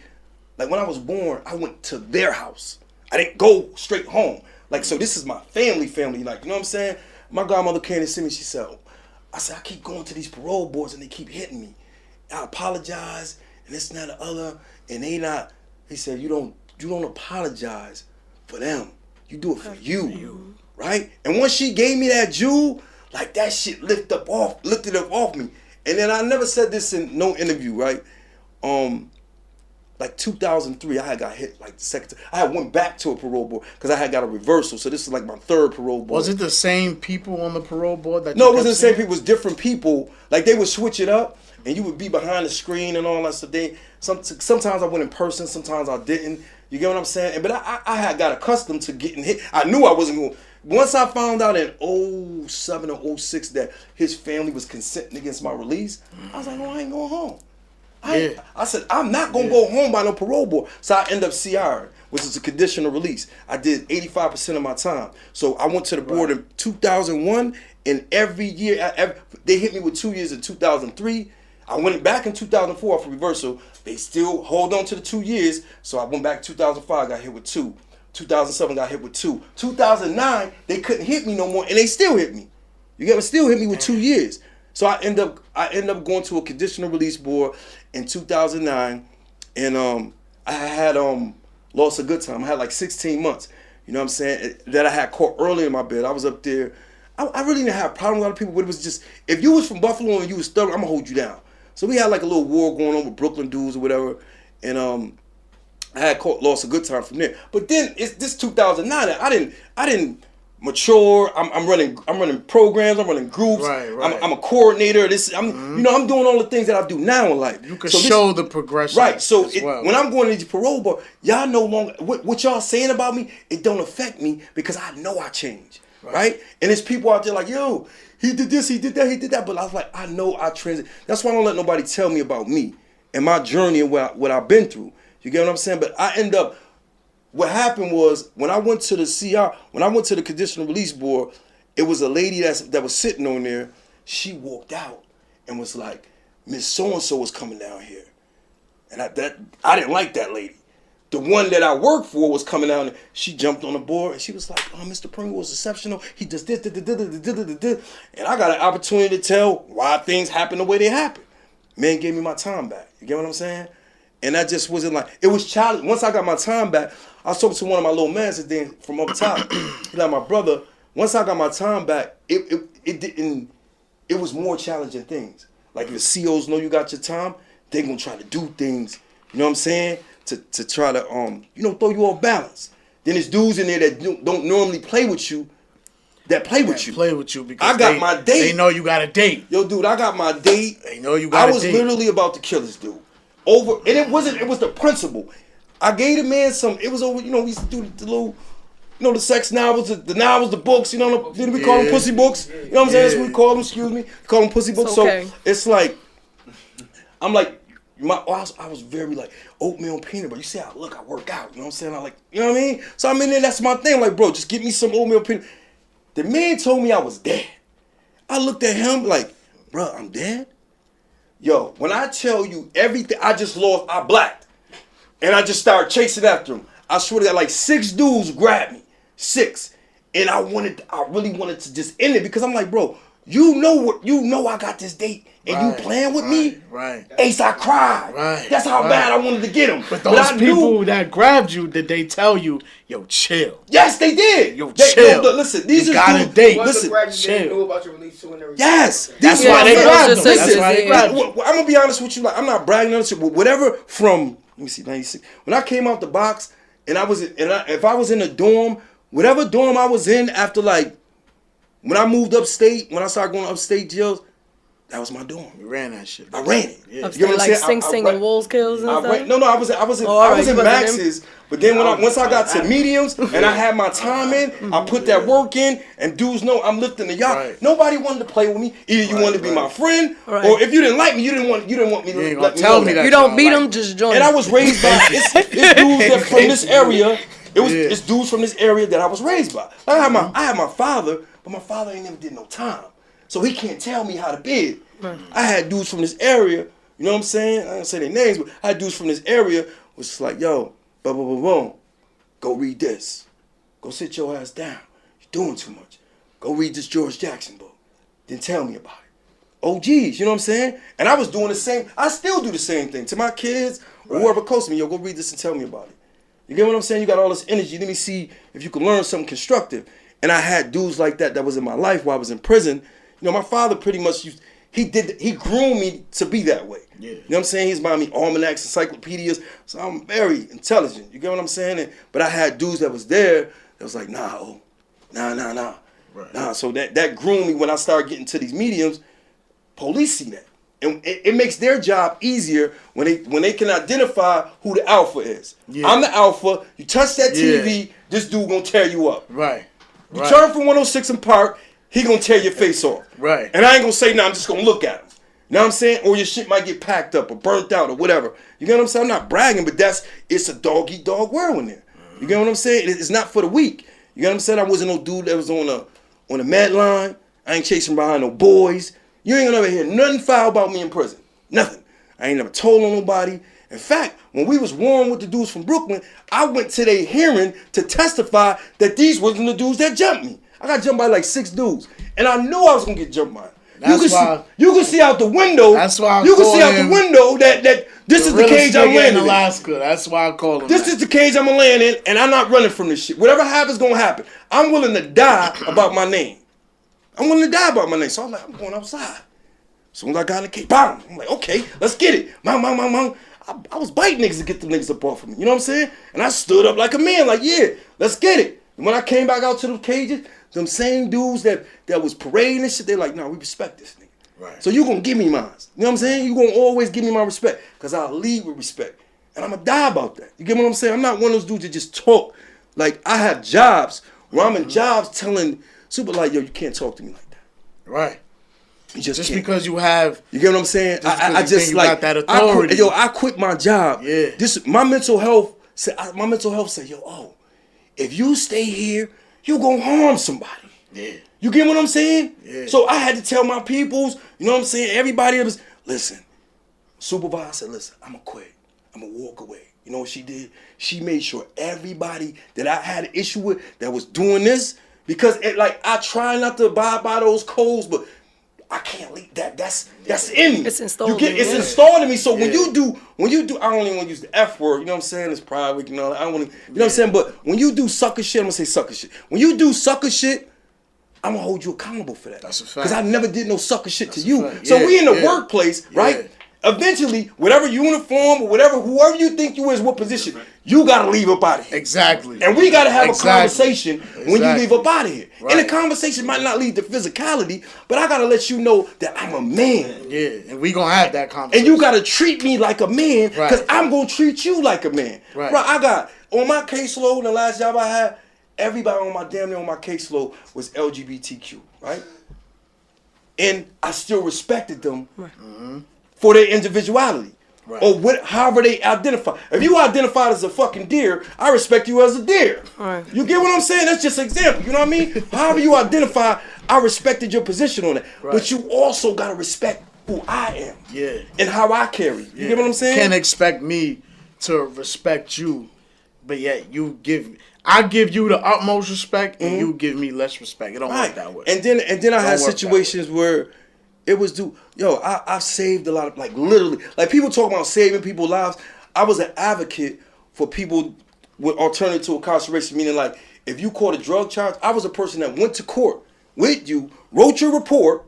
Like when I was born, I went to their house. I didn't go straight home. Like, so this is my family. Like, you know what I'm saying? My godmother came to see me. She said, I said, I keep going to these parole boards and they keep hitting me. I apologize and this and that and the other. And they not, he said, you don't apologize for them. You do it for you. Right? And once she gave me that jewel, like that shit lifted it up off me. And then I never said this in no interview, right? Like 2003, I had got hit like the second time. I had went back to a parole board because I had got a reversal. So this is like my third parole board. Was it the same people on the parole board? No, it wasn't the same people. It was different people. Like they would switch it up, and you would be behind the screen and all that stuff. Sometimes I went in person, sometimes I didn't. You get what I'm saying? But I had got accustomed to getting hit. I knew I wasn't going. Once I found out in 07 or 06 that his family was consenting against my release, I was like, no, I ain't going home. I said, I'm not going to go home by no parole board. So I end up CR, which is a conditional release. I did 85% of my time. So I went to the board in 2001, and every year, they hit me with 2 years in 2003. I went back in 2004 for reversal. They still hold on to the 2 years. So I went back in 2005, got hit with 2. 2007, got hit with 2. 2009, they couldn't hit me no more, and they still hit me. You get me? Still hit me with 2 years. So I end up going to a conditional release board in 2009, and I had lost a good time. I had like 16 months. You know what I'm saying? That I had caught early in my bed. I was up there. I really didn't have a problem with a lot of people, but it was just, if you was from Buffalo and you was stubborn, I'm gonna hold you down. So we had like a little war going on with Brooklyn dudes or whatever, and I had lost a good time from there. But then it's this 2009. I didn't mature. I'm running programs. I'm running groups. Right. I'm a coordinator. You know, I'm doing all the things that I do now in life. You can show the progression. Right. So when I'm going to these parole board, y'all no longer what y'all saying about me. It don't affect me because I know I changed. Right. And there's people out there like, yo, he did this, he did that, he did that. But I was like, I know I transit. That's why I don't let nobody tell me about me and my journey and what I've been through. You get what I'm saying? But I end up. What happened was, when I went to the CR, when I went to the conditional release board, it was a lady that was sitting on there. She walked out and was like, Miss So-and-so was coming down here. And I didn't like that lady. The one that I worked for was coming down, and she jumped on the board, and she was like, oh, Mr. Pringle was exceptional. He does this, and I got an opportunity to tell why things happen the way they happen. Man gave me my time back. You get what I'm saying? And that just wasn't like, it was challenging. Once I got my time back, I was talking to one of my little mans then from up top. He like, my brother, once I got my time back, it was more challenging things. Like if the COs know you got your time, they're gonna try to do things, you know what I'm saying? To try to throw you off balance. Then there's dudes in there that don't normally play with you, that play with you. Play with you because I got my date. They know you got a date. Yo, dude, I got my date. They know you got a date. I was literally about to kill this dude. And it was the principle. I gave the man some. It was over. We used to do the little, the sex novels, the novels, the books. We call them pussy books. You know what I'm saying? That's what we call them. Excuse me. We call them pussy books. Okay. So it's like, I'm like. I was very like oatmeal and peanut butter. You see how I look, I work out. You know what I'm saying? I like, you know what I mean? So I'm in there, that's my thing. Like, bro, just give me some oatmeal and peanut. The man told me I was dead. I looked at him like, bro, I'm dead? Yo, when I tell you everything I just lost, I blacked. And I just started chasing after him. I swear to God, like 6 dudes grabbed me. 6. And I really wanted to just end it because I'm like, bro, you know I got this date and you playing with me? Right. Ace, I cried. Right. That's how bad I wanted to get him. But those people that grabbed you, did they tell you, yo, chill? Yes, they did. Yo, chill. Listen, these you are got a date. Listen, chill. Knew about your release too and everything. Yes. That's why they grabbed them. Listen, That's why they grabbed them. I'm going to be honest with you. Like, I'm not bragging on shit, but whatever from, let me see, 96. When I came out the box and if I was in a dorm, whatever dorm I was in after like, when I moved upstate, when I started going to upstate jails, that was my dorm. You ran that shit. I ran it. Yeah. Upstate, like Sing Sing and Wolves Kills and stuff? No, I was in Max's, but then once I got to mediums and I had my time in, I put that work in, and dudes know I'm lifting the yacht. Right. Nobody wanted to play with me. Either you wanted to be my friend, or if you didn't like me, you didn't want me to let me tell me that. You don't beat them, just join. And I was raised by it's dudes that from this area. It's dudes from this area that I was raised by. I had my father, but my father ain't never did no time, so he can't tell me how to bid. I had dudes from this area, you know what I'm saying? I don't say their names, but I had dudes from this area was just like, yo, boom, boom, boom, boom. Go read this. Go sit your ass down. You're doing too much. Go read this George Jackson book. Then tell me about it. OGs, you know what I'm saying? And I was doing the same. I still do the same thing to my kids or whoever close to me. Yo, go read this and tell me about it. You get what I'm saying? You got all this energy. Let me see if you can learn something constructive. And I had dudes like that was in my life while I was in prison. My father pretty much he groomed me to be that way. Yeah. You know what I'm saying? He's buying me almanacs, encyclopedias. So I'm very intelligent. You get what I'm saying? But I had dudes that was there that was like, nah. Right. Nah. So that groomed me when I started getting to these mediums. Police see that. And it makes their job easier when they can identify who the alpha is. Yeah. I'm the alpha. You touch that TV, this dude gonna tear you up. Right. You turn from 106 and Park, he gonna tear your face off. Right. And I ain't gonna say, nah, I'm just gonna look at him. You know what I'm saying? Or your shit might get packed up or burnt out or whatever. You get what I'm saying? I'm not bragging, but it's a dog-eat-dog world in there. You get what I'm saying? It's not for the weak. You get what I'm saying? I wasn't no dude that was on a med line. I ain't chasing behind no boys. You ain't gonna ever hear nothing foul about me in prison. Nothing. I ain't never told on nobody. In fact, when we was warring with the dudes from Brooklyn, I went to their hearing to testify that these wasn't the dudes that jumped me. I got jumped by like 6 dudes. And I knew I was gonna get jumped by. You can see out the window. That's why you can see out the window that this is the cage I'm landing in Alaska. That's why I call him. This is the cage I'm gonna land in, and I'm not running from this shit. Whatever happens, gonna happen. I'm willing to die about my name. I'm willing to die about my name. So I'm like, I'm going outside. As soon as I got in the cage, bam! I'm like, okay, let's get it. Mom. I was biting niggas to get the niggas up off of me. You know what I'm saying? And I stood up like a man, like, yeah, let's get it. And when I came back out to the cages, them same dudes that was parading and shit, they like, nah, we respect this nigga. Right. So you gonna give me mine. You know what I'm saying? You gonna always give me my respect. Because I'll lead with respect. And I'm gonna die about that. You get what I'm saying? I'm not one of those dudes that just talk. Like, I have jobs where I'm in jobs telling super like, yo, you can't talk to me like that. Right. You just because you have. You get what I'm saying? I just like that authority. I quit my job. Yeah. My mental health said, yo, if you stay here, you gonna harm somebody. Yeah. You get what I'm saying? Yeah. So I had to tell my peoples, you know what I'm saying? Everybody was, listen, supervisor said, listen, I'm going to quit. I'm going to walk away. You know what she did? She made sure everybody that I had an issue with that was doing this, because I try not to abide by those codes, but I can't leave that. That's in me. It's installed. It's installed in me. So when you do, I don't even want to use the F word. You know what I'm saying? It's private. You know, I don't want to. You know what I'm saying? But when you do sucker shit, I'm gonna say sucker shit. When you do sucker shit, I'm gonna hold you accountable for that. That's a fact. Because I never did no sucker shit That's to you. a fact. So Yeah, we in the yeah. workplace, right? Eventually, whatever uniform or whoever you think you is, what position, you gotta leave up out of here. Exactly. And we gotta have a conversation when you leave up out of here. Right. And the conversation might not lead to physicality, but I gotta let you know that I'm a man. Yeah, and we gonna have that conversation. And you gotta treat me like a man, because I'm gonna treat you like a man. Right. Bro, I got, on my caseload, the last job I had, everybody on my damn near on my caseload was LGBTQ, right? And I still respected them for their individuality. Right. Or however they identify. If you identified as a fucking deer, I respect you as a deer. Right. You get what I'm saying? That's just an example. You know what I mean? However you identify, I respected your position on it. Right. But you also gotta respect who I am. Yeah. And how I carry. You get what I'm saying? You can't expect me to respect you, but yet I give you the utmost respect and you give me less respect. It don't work that way. And then I had situations where it was I've saved a lot of, like, literally, like, people talk about saving people's lives. I was an advocate for people with alternative to incarceration, meaning, like, if you caught a drug charge, I was a person that went to court with you, wrote your report,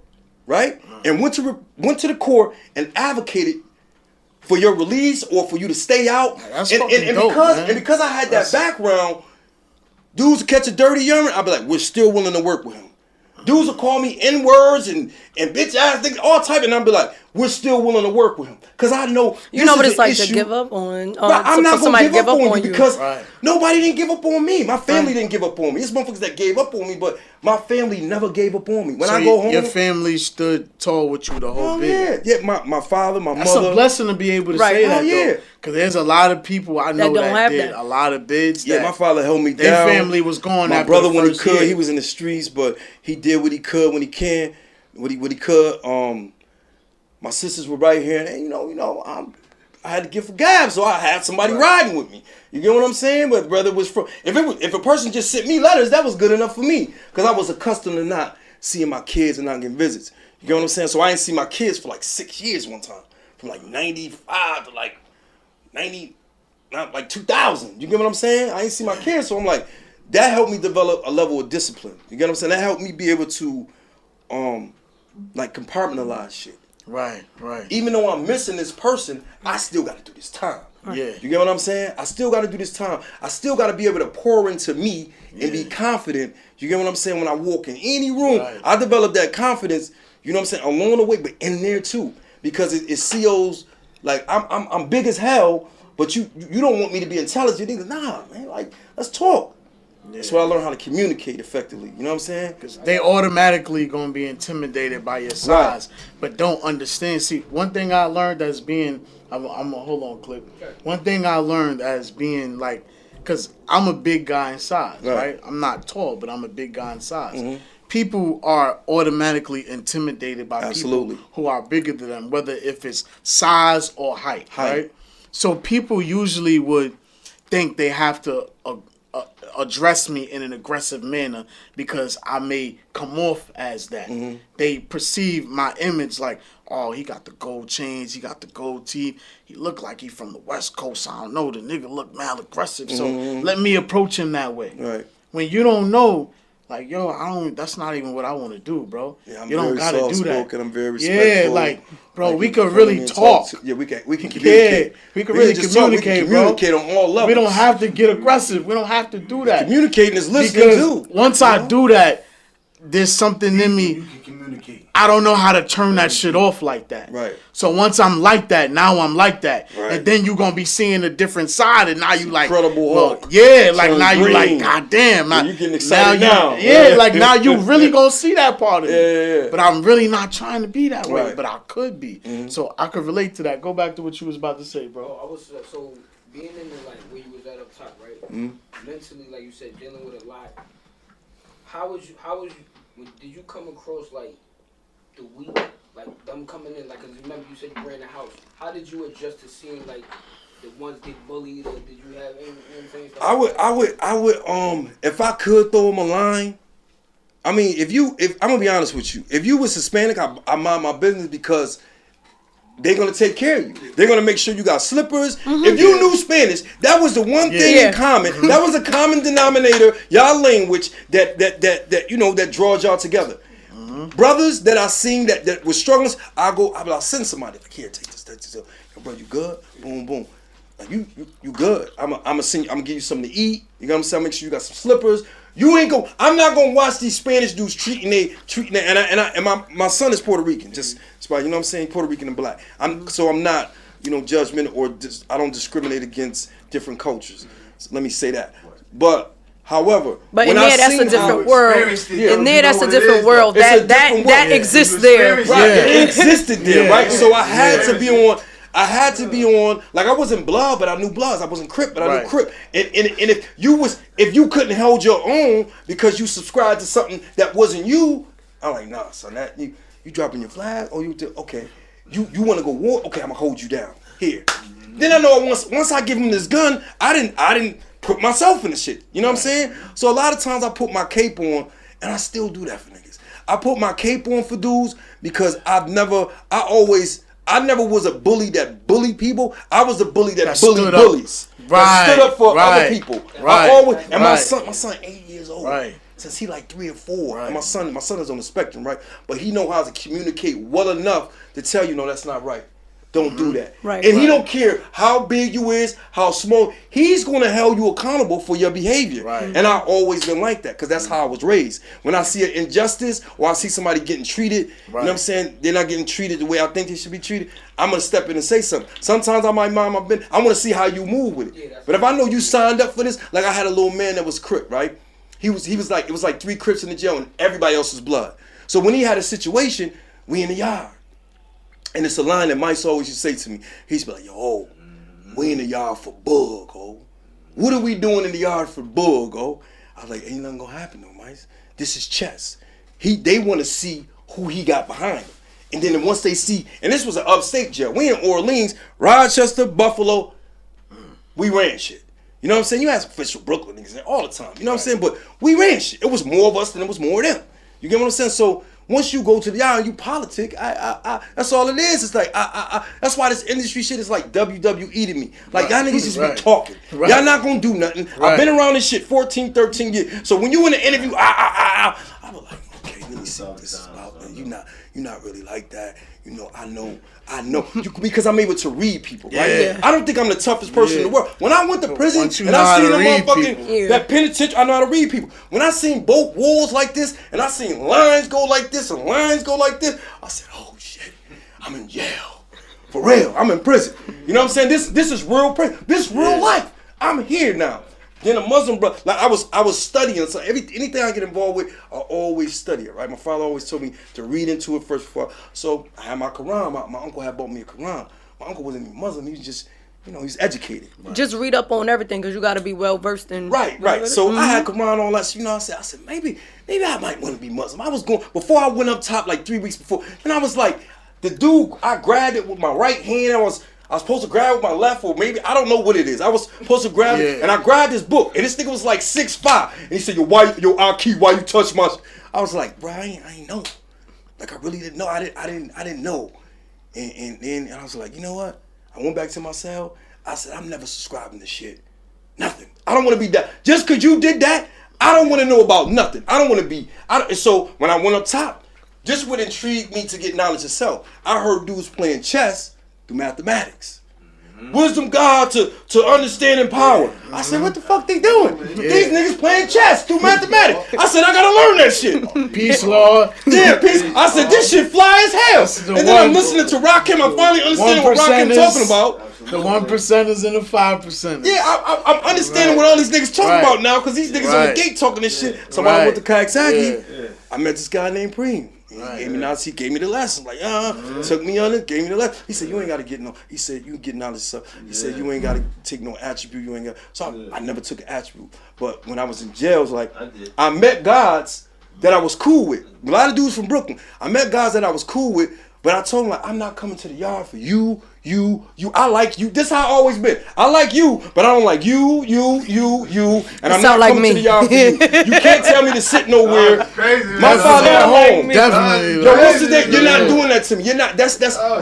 right? And went to the court and advocated for your release or for you to stay out. That's fucking dope, man. And because I had that background, dudes would catch a dirty urine, I'd be like, we're still willing to work with him. Dudes will call me N-words and bitch ass things, all type, and I'll be like, we're still willing to work with him. Because I know you know what it's like issue. to give up on. I'm not going to give up on you because Right. nobody didn't give up on me. My family didn't give up on me. It's motherfuckers that gave up on me, but my family never gave up on me. When I go home, your family stood tall with you the whole bit. Yeah, my father, my That's mother. a blessing to be able to say that, though. Because there's a lot of people I know that did a lot of bids. Yeah, my father held me down. Their family was going after my brother the when he first could. year. He was in the streets, but he did what he could when he can. What he could. My sisters were right here, and I had to give for gab, so I had somebody riding with me. You get what I'm saying? But whether it was if a person just sent me letters, that was good enough for me, because I was accustomed to not seeing my kids and not getting visits. You get what I'm saying? So I didn't see my kids for like 6 years one time, from like 95 to like 90, not like 2000. You get what I'm saying? I didn't see my kids, so I'm like, that helped me develop a level of discipline. You get what I'm saying? That helped me be able to, like, compartmentalize shit. Right. Even though I'm missing this person, I still got to do this time. Yeah. You get what I'm saying? I still got to do this time. I still got to be able to pour into me and be confident. You get what I'm saying? When I walk in any room, I develop that confidence, you know what I'm saying, along the way, but in there too. Because it COs, like, I'm big as hell, but you don't want me to be intelligent. Nigga, nah, man, like, let's talk. Yeah. That's where I learned how to communicate effectively. You know what I'm saying? Because they automatically going to be intimidated by your size, but don't understand. See, one thing I learned as being, I'm going to hold on, Clip. One thing I learned as being like, because I'm a big guy in size, right? I'm not tall, but I'm a big guy in size. Mm-hmm. People are automatically intimidated by people who are bigger than them, whether if it's size or height, right? So people usually would think they have to address me in an aggressive manner because I may come off as that. Mm-hmm. They perceive my image like, oh, he got the gold chains, he got the gold teeth, he look like he from the West Coast. I don't know, the nigga look mal aggressive, so let me approach him that way. Right. When you don't know, like, yo, that's not even what I want to do, bro. Yeah, you don't gotta do that. I'm very respectful. Yeah, like, bro, we could really talk. Yeah, we can communicate. Yeah, we can really communicate, bro. Communicate on all levels. We don't have to get aggressive. We don't have to do that. Communicating is listening because too. Once I do that, there's something in me. You can communicate. I don't know how to turn that shit off like that. Right. So once I'm like that, now I'm like that. Right. And then you're going to be seeing a different side. And now you like. Incredible Hulk. Yeah, like now green. you like, God damn. You're getting excited now. Yeah, like now you really going to see that part of me. Yeah. But I'm really not trying to be that way. Right. But I could be. Mm-hmm. So I could relate to that. Go back to what you was about to say, bro. I was, so being in the, like, where you was at up top, right? Mm-hmm. Mentally, like you said, dealing with a lot. How was you, did you come across, like, the weak, like them coming in, like, cause remember you said you ran the house. How did you adjust to seeing like the ones get bullied, or did you have any, you know what I'm saying? I would, if I could throw them a line. I mean, if I'm gonna be honest with you, if you was Hispanic, I mind my business because they're gonna take care of you. They're gonna make sure you got slippers. If you knew Spanish, that was the one thing in common. That was a common denominator, y'all language that you know that draws y'all together. Brothers that I seen that was struggling, I'll send somebody. Like, here, take this. Bro, you good? Boom, boom. Like you good. I'm gonna give you something to eat. You know what I'm saying? Make sure you got some slippers. I'm not gonna watch these Spanish dudes treating they and my son is Puerto Rican, just you know what I'm saying, Puerto Rican and black. I'm not, you know, judgmental or I don't discriminate against different cultures. So let me say that. But however, but in there that's a different world. In there that's a different world. That exists there. Right. It existed there, right? So I had to be on, like I wasn't Blood, but I knew Bloods. I wasn't Crip, but I knew Crip. And if you couldn't hold your own because you subscribed to something that wasn't you, I'm like, nah, son, that you dropping your flag, or okay. You want to go war? Okay, I'm gonna hold you down here. Then I know once I give him this gun, I didn't put myself in the shit. You know what I'm saying? So a lot of times I put my cape on, and I still do that for niggas. I put my cape on for dudes because I never was a bully that bullied people. I was a bully that bullied bullies. That stood up for other people. My son 8 years old. Right. Since he like 3 or 4. Right. And my son is on the spectrum, right? But he know how to communicate well enough to tell you, no, that's not right. Don't do that. Right. And he don't care how big you is, how small. He's going to hold you accountable for your behavior. Right. And I've always been like that because that's how I was raised. When I see an injustice or I see somebody getting treated, you know what I'm saying, they're not getting treated the way I think they should be treated, I'm going to step in and say something. Sometimes I might mind my business. I want to see how you move with it. But if I know you signed up for this, like I had a little man that was Crip, right? He was like, it was like 3 Crips in the jail and everybody else was Blood. So when he had a situation, we in the yard. And it's a line that Mike always used to say to me. He's be like, yo, we in the yard for Bug, oh. What are we doing in the yard for Bug, oh? I was like, ain't nothing gonna happen though, Mike. This is chess. They want to see who he got behind him. And then once they see, and this was an upstate jail. We in Orleans, Rochester, Buffalo, we ran shit. You know what I'm saying? You had some official Brooklyn niggas there all the time. You know what I'm saying? But we ran shit. It was more of us than it was more of them. You get what I'm saying? So once you go to the yard and you politic, that's all it is. It's like, that's why this industry shit is like WWE to me. Like, y'all niggas just be talking. Y'all not gonna do nothing. I've been around this shit 14, 13 years. So when you in the interview, I was like, okay, let me see what this is about. Man. You're not really like that. You know, I know. Because I'm able to read people, right? Yeah. I don't think I'm the toughest person in the world. When I went to prison and I seen the motherfucking, that penitentiary, I know how to read people. When I seen both walls like this and I seen lines go like this and lines go like this, I said, oh shit, I'm in jail. For real, I'm in prison. You know what I'm saying? This is real prison. This real life. I'm here now. Then a Muslim brother, like I was studying, so anything I get involved with, I always study it, right? My father always told me to read into it first before. So I had my Quran. My uncle had bought me a Quran. My uncle wasn't even Muslim. He was just, you know, he's educated. Right. Just read up on everything because you got to be well versed in. Right. So I had Quran all that. You know, I said maybe I might want to be Muslim. I was going before I went up top like 3 weeks before, and I was like, the dude, I grabbed it with my right hand. I was supposed to grab with my left, or maybe, I don't know what it is. I was supposed to grab it, and I grabbed this book, and this nigga was like 6'5", and he said, yo, Aki, why you touch my... I was like, bro, I ain't know. Like, I really didn't know. I didn't know. And then I was like, you know what? I went back to my cell. I said, I'm never subscribing to shit. Nothing. I don't want to be that. Just because you did that, I don't want to know about nothing. I don't want to be... So, when I went up top, just what intrigued me to get knowledge of self, I heard dudes playing chess through mathematics. Wisdom God to understand and power. I said, what the fuck they doing? These niggas playing chess through mathematics. I said, I gotta learn that shit. Peace, Lord. Yeah, peace. I said, this shit fly as hell. And then I'm listening to Rakim. I finally understand what Rakim talking about. The 1%ers and the 5%ers. Yeah, I'm understanding what all these niggas talking about now, because these niggas on the gate talking this shit. So when I went to Kaksaki, I met this guy named Preem. He gave me the lesson. Like, took me on it, gave me the lesson. He said, you ain't got to get no. He said, you can get knowledge stuff. He said, you ain't got to take no attribute. You ain't got. So I never took an attribute. But when I was in jail, it was like, I met gods that I was cool with. A lot of dudes from Brooklyn. I met guys that I was cool with, But I told him, like, I'm not coming to the yard for you. I like you. This how I always been. I like you, but I don't like you. And I'm not like coming me. to the yard for you. You can't tell me to sit nowhere. Crazy. My father at home. Definitely. Yo, what's the day? You're not doing that to me. You're not.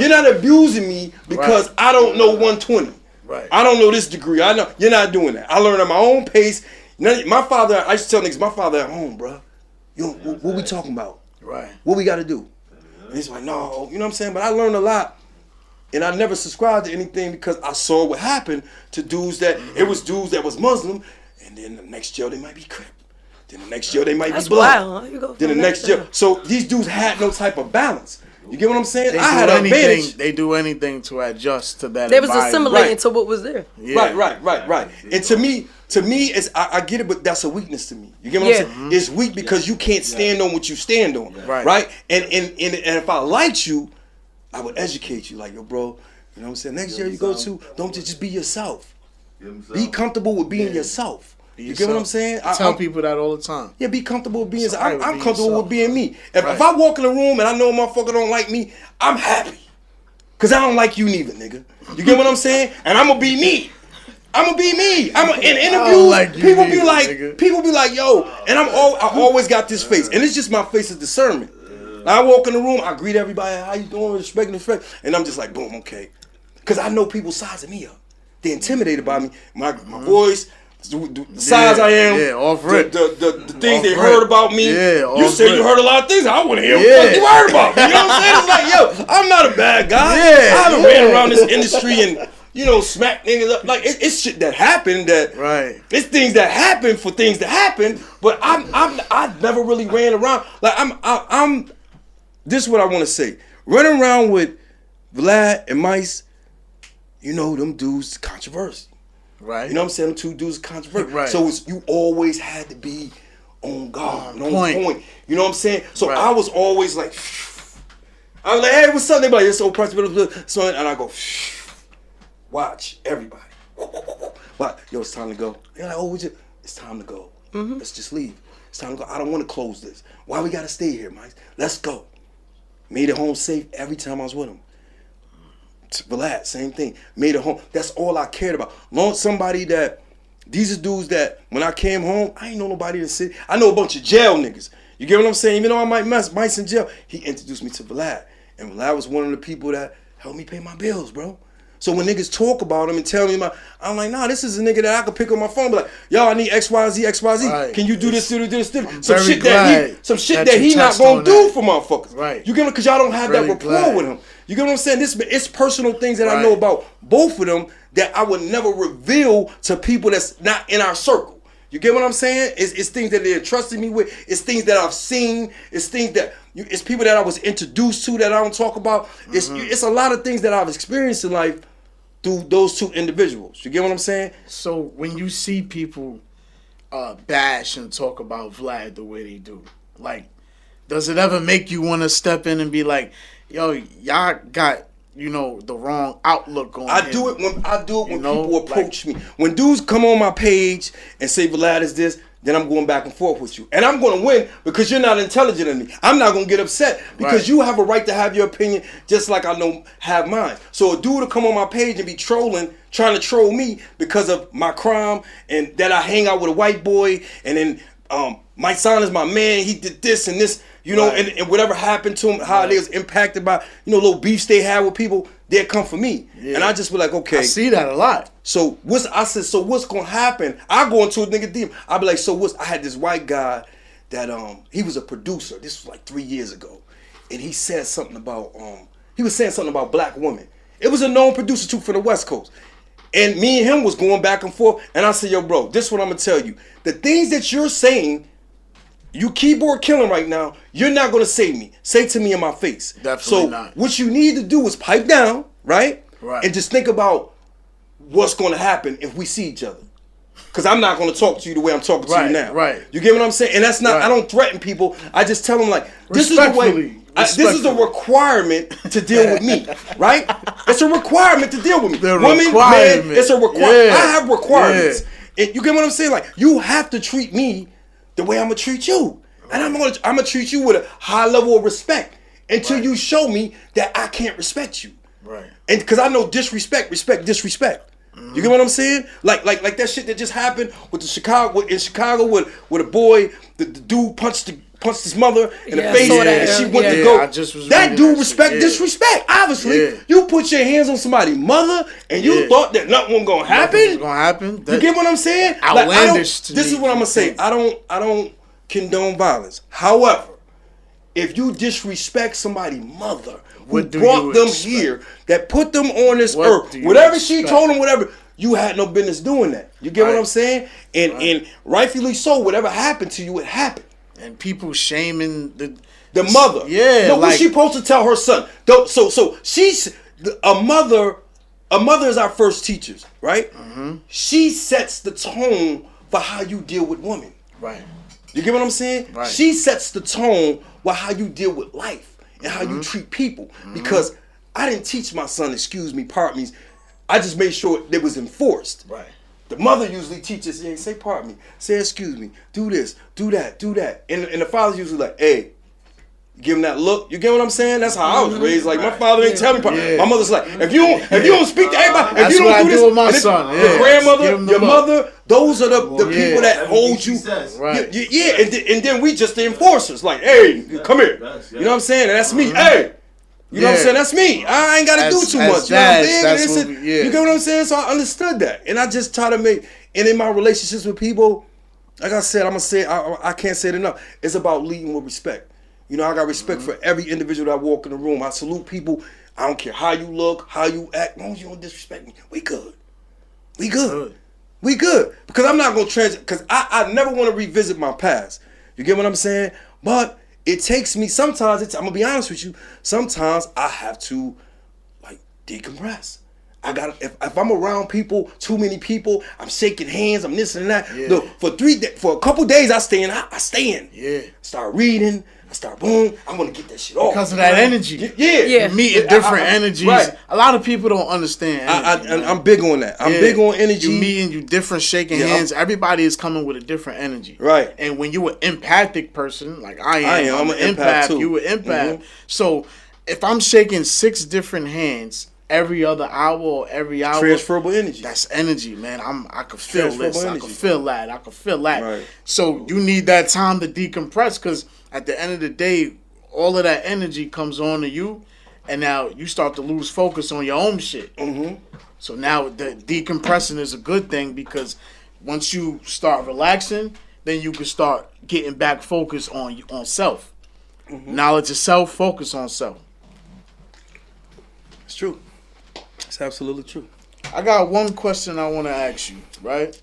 You're not abusing me because I don't know 120. Right. I don't know this degree. I know you're not doing that. I learn at my own pace. My father. I used to tell niggas, my father at home, bro. What we talking about? Right. What we got to do? And he's like, no, you know what I'm saying? But I learned a lot. And I never subscribed to anything because I saw what happened to dudes that, it was dudes that was Muslim, and then the next year they might be Crip. Then the next year they might That's be Blood. wild, huh? You go Then the from next that year. to- So these dudes had no type of balance. You get what I'm saying? They I do had an anything. advantage. They do anything to adjust to that. They was environment. assimilating Right. to what was there. Yeah. Right. And to me, it's I get it, but that's a weakness to me. You get what I'm saying? Mm-hmm. It's weak because you can't stand on what you stand on. Right. And if I liked you, I would educate you. Like, yo, bro, you know what I'm saying? Next year you go to, don't just be yourself. Be comfortable with being yourself. You get what I'm saying? I tell people that all the time. Yeah, be comfortable with being yourself. Sorry, I'm with being comfortable yourself. with being me. If Right. I walk in a room and I know a motherfucker don't like me, I'm happy. Cause I don't like you neither, nigga. You get what I'm saying? And I'm gonna be me. In interviews, like you people neither, be like, yo, and I always got this face, and it's just my face of discernment. I walk in the room, I greet everybody, how you doing, respect, and I'm just like, boom, okay, because I know people sizing me up. They're intimidated by me, my voice, the size I am, off rip. the things Off they rip. heard about me. Yeah, You off say rip. you heard a lot of things. I want to hear Yeah. what the fuck you heard about me. You know what I'm saying? It's like, yo, I'm not a bad guy. Yeah, I haven't yeah. ran around this industry and smack niggas up. Like it's shit that happened. Right. It's things that happen for things that happen. But I never really ran around. Like I'm. This is what I want to say. Running around with Vlad and Mice, them dudes controversy. Right. You know what I'm saying? Them two dudes controversial. Right. So you always had to be on guard, on point. You know what I'm saying? So Right. I was always like, I was like, hey, what's up? They be like, it's so so, and I go, watch everybody. What? Yo, it's time to go. They're like, oh, it's time to go. Let's just leave. It's time to go. I don't want to close this. Why we gotta stay here, Mike? Let's go. Made it home safe every time I was with him. Vlad, same thing. Made it home. That's all I cared about. Somebody that, these are dudes that when I came home, I ain't know nobody in the city. I know a bunch of jail niggas. You get what I'm saying? Even though I might mess Mice in jail, he introduced me to Vlad. And Vlad was one of the people that helped me pay my bills, bro. So when niggas talk about him and tell me I'm like, nah, this is a nigga that I could pick up my phone and be like, yo, I need XYZ. Right. Can you do this, do this? I'm Some very shit glad that he not touched gonna on do that. for motherfuckers. Right. You get it? Because y'all don't have Really that rapport glad. with him. You get what I'm saying? It's personal things that I Right. know about both of them that I would never reveal to people that's not in our circle. You get what I'm saying? It's things that they're trusting me with. It's things that I've seen. It's things that it's people that I was introduced to that I don't talk about. It's a lot of things that I've experienced in life through those two individuals. You get what I'm saying? So when you see people bash and talk about Vlad the way they do, like, does it ever make you want to step in and be like, yo, y'all got the wrong outlook on I him. do it when know, people approach me. When dudes come on my page and say Vlad is this, then I'm going back and forth with you. And I'm going to win because you're not intelligent in me. I'm not going to get upset because Right. you have a right to have your opinion just like I know have mine. So a dude to come on my page and be trolling, trying to troll me because of my crime and that I hang out with a white boy and then my son is my man, he did this and this, Right. and whatever happened to him, how they was impacted by, little beefs they had with people, they'd come for me. Yeah. And I just be like, okay. I see that a lot. So what's gonna happen? I go into a nigga DM. I be like, I had this white guy that he was a producer. This was like 3 years ago. And he said something about black women. It was a known producer too from the West Coast. And me and him was going back and forth. And I said, yo, bro, this is what I'm gonna tell you. The things that you're saying, you keyboard killing right now, you're not gonna say me. Say to me in my face. Definitely so not. What you need to do is pipe down, right? Right. And just think about what's gonna happen if we see each other. Cause I'm not gonna talk to you the way I'm talking to you Right, now. right. You get what I'm saying? And that's not, Right. I don't threaten people. I just tell them like, this is the way, Respectfully. this is a requirement to deal with me, right? It's a requirement to deal with me. The Women, requirement. man, it's a requirement. Yeah. I have requirements. Yeah. And you get what I'm saying? Like, you have to treat me the way I'm gonna treat you. And I'm gonna treat you with a high level of respect. until you show me that I can't respect you. Right. And because I know disrespect. Mm-hmm. You get what I'm saying? Like that shit that just happened with in Chicago with a boy, the dude punched his mother in the face, and she went to go. That dude respect disrespect. Obviously, you put your hands on somebody's mother, and you thought that nothing was gonna happen. Nothing was gonna happen. You get what I'm saying? Outlandish. This is what I'm gonna say. I don't condone violence. However, if you disrespect somebody's mother who brought them here, that put them on this earth, whatever she told them, whatever, you had no business doing that. You get what I'm saying? And rightfully so, whatever happened to you, it happened. And people shaming the mother. Yeah. No, what's she supposed to tell her son? So she's a mother. A mother is our first teachers, right? Mm-hmm. She sets the tone for how you deal with women. Right. You get what I'm saying? Right. She sets the tone for how you deal with life and how you treat people. Mm-hmm. Because I didn't teach my son, pardon me. I just made sure it was enforced. Right. The mother usually teaches, hey, say pardon me, say excuse me, do this, do that, do that. And the father's usually like, hey, give him that look. You get what I'm saying? That's how I was raised. Like my father didn't tell me. My mother's like, if you don't speak to everybody, if you don't do this, with my son. Your grandmother, your mother, those are the people that hold you. Right. Yeah, and then we just the enforcers. Like, hey, come here. You know what I'm saying? And that's me. Hey. You know what I'm saying? That's me. I ain't got to do too much. You know what I'm saying? You get what I'm saying? So I understood that. And I just try to make, and in my relationships with people, like I said, I'm going to say, I can't say it enough. It's about leading with respect. You know, I got respect for every individual that walk in the room. I salute people. I don't care how you look, how you act. As long as you don't disrespect me, we good. We good. We good. Because I'm not going to because I never want to revisit my past. You get what I'm saying? But it takes me, sometimes, I'm going to be honest with you, sometimes I have to, like, decompress. I got if I'm around people, too many people, I'm shaking hands, I'm this and that. Yeah. Look, for a couple days, I stay in. Yeah. Start reading. I start boom. I want to get that shit off because of that energy. Yeah. You meet different energies. Right. A lot of people don't understand energy, I'm big on that. I'm big on energy. You meeting, you different, shaking hands. Everybody is coming with a different energy. Right. And when you an empathic person, like I am, I'm an empath too. You an empath. Mm-hmm. So if I'm shaking 6 different hands every other hour or every hour, transferable energy. That's energy, man. I could feel this. Energy. I could feel that. I could feel that. Right. So you need that time to decompress, because at the end of the day, all of that energy comes on to you, and now you start to lose focus on your own shit. Mm-hmm. So now the decompressing is a good thing, because once you start relaxing, then you can start getting back focus on self. Mm-hmm. Knowledge of self, focus on self. It's true. It's absolutely true. I got one question I want to ask you, right?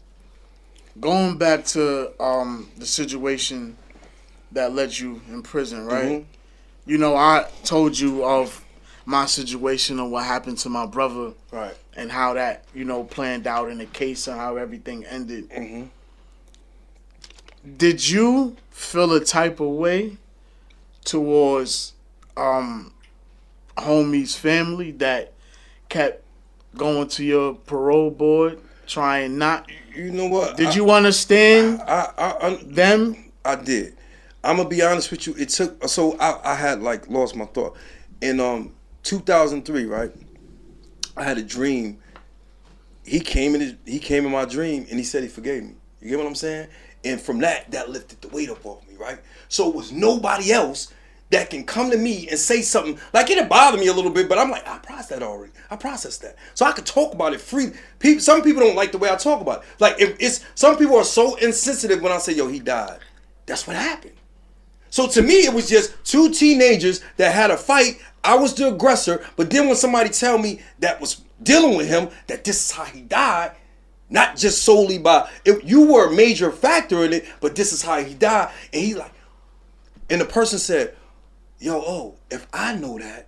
Going back to the situation that led you in prison, right? Mm-hmm. You know, I told you of my situation and what happened to my brother, right? And how that, planned out in the case and how everything ended. Mm-hmm. Did you feel a type of way towards homie's family that kept going to your parole board, trying not? You know what? Did you understand them? I did. I'm gonna be honest with you. It took. So I had lost my thought in 2003. Right. I had a dream. He came in my dream and he said he forgave me. You get what I'm saying? And from that lifted the weight up off me. Right. So it was nobody else that can come to me and say something. Like, it bothered me a little bit, but I'm like, I processed that already. I processed that. So I could talk about it free. Some people don't like the way I talk about it. Like, some people are so insensitive when I say, yo, he died. That's what happened. So to me, it was just 2 teenagers that had a fight. I was the aggressor. But then when somebody tell me that was dealing with him, that this is how he died, not just solely by, you were a major factor in it, but this is how he died. And he like, and the person said, yo, if I know that,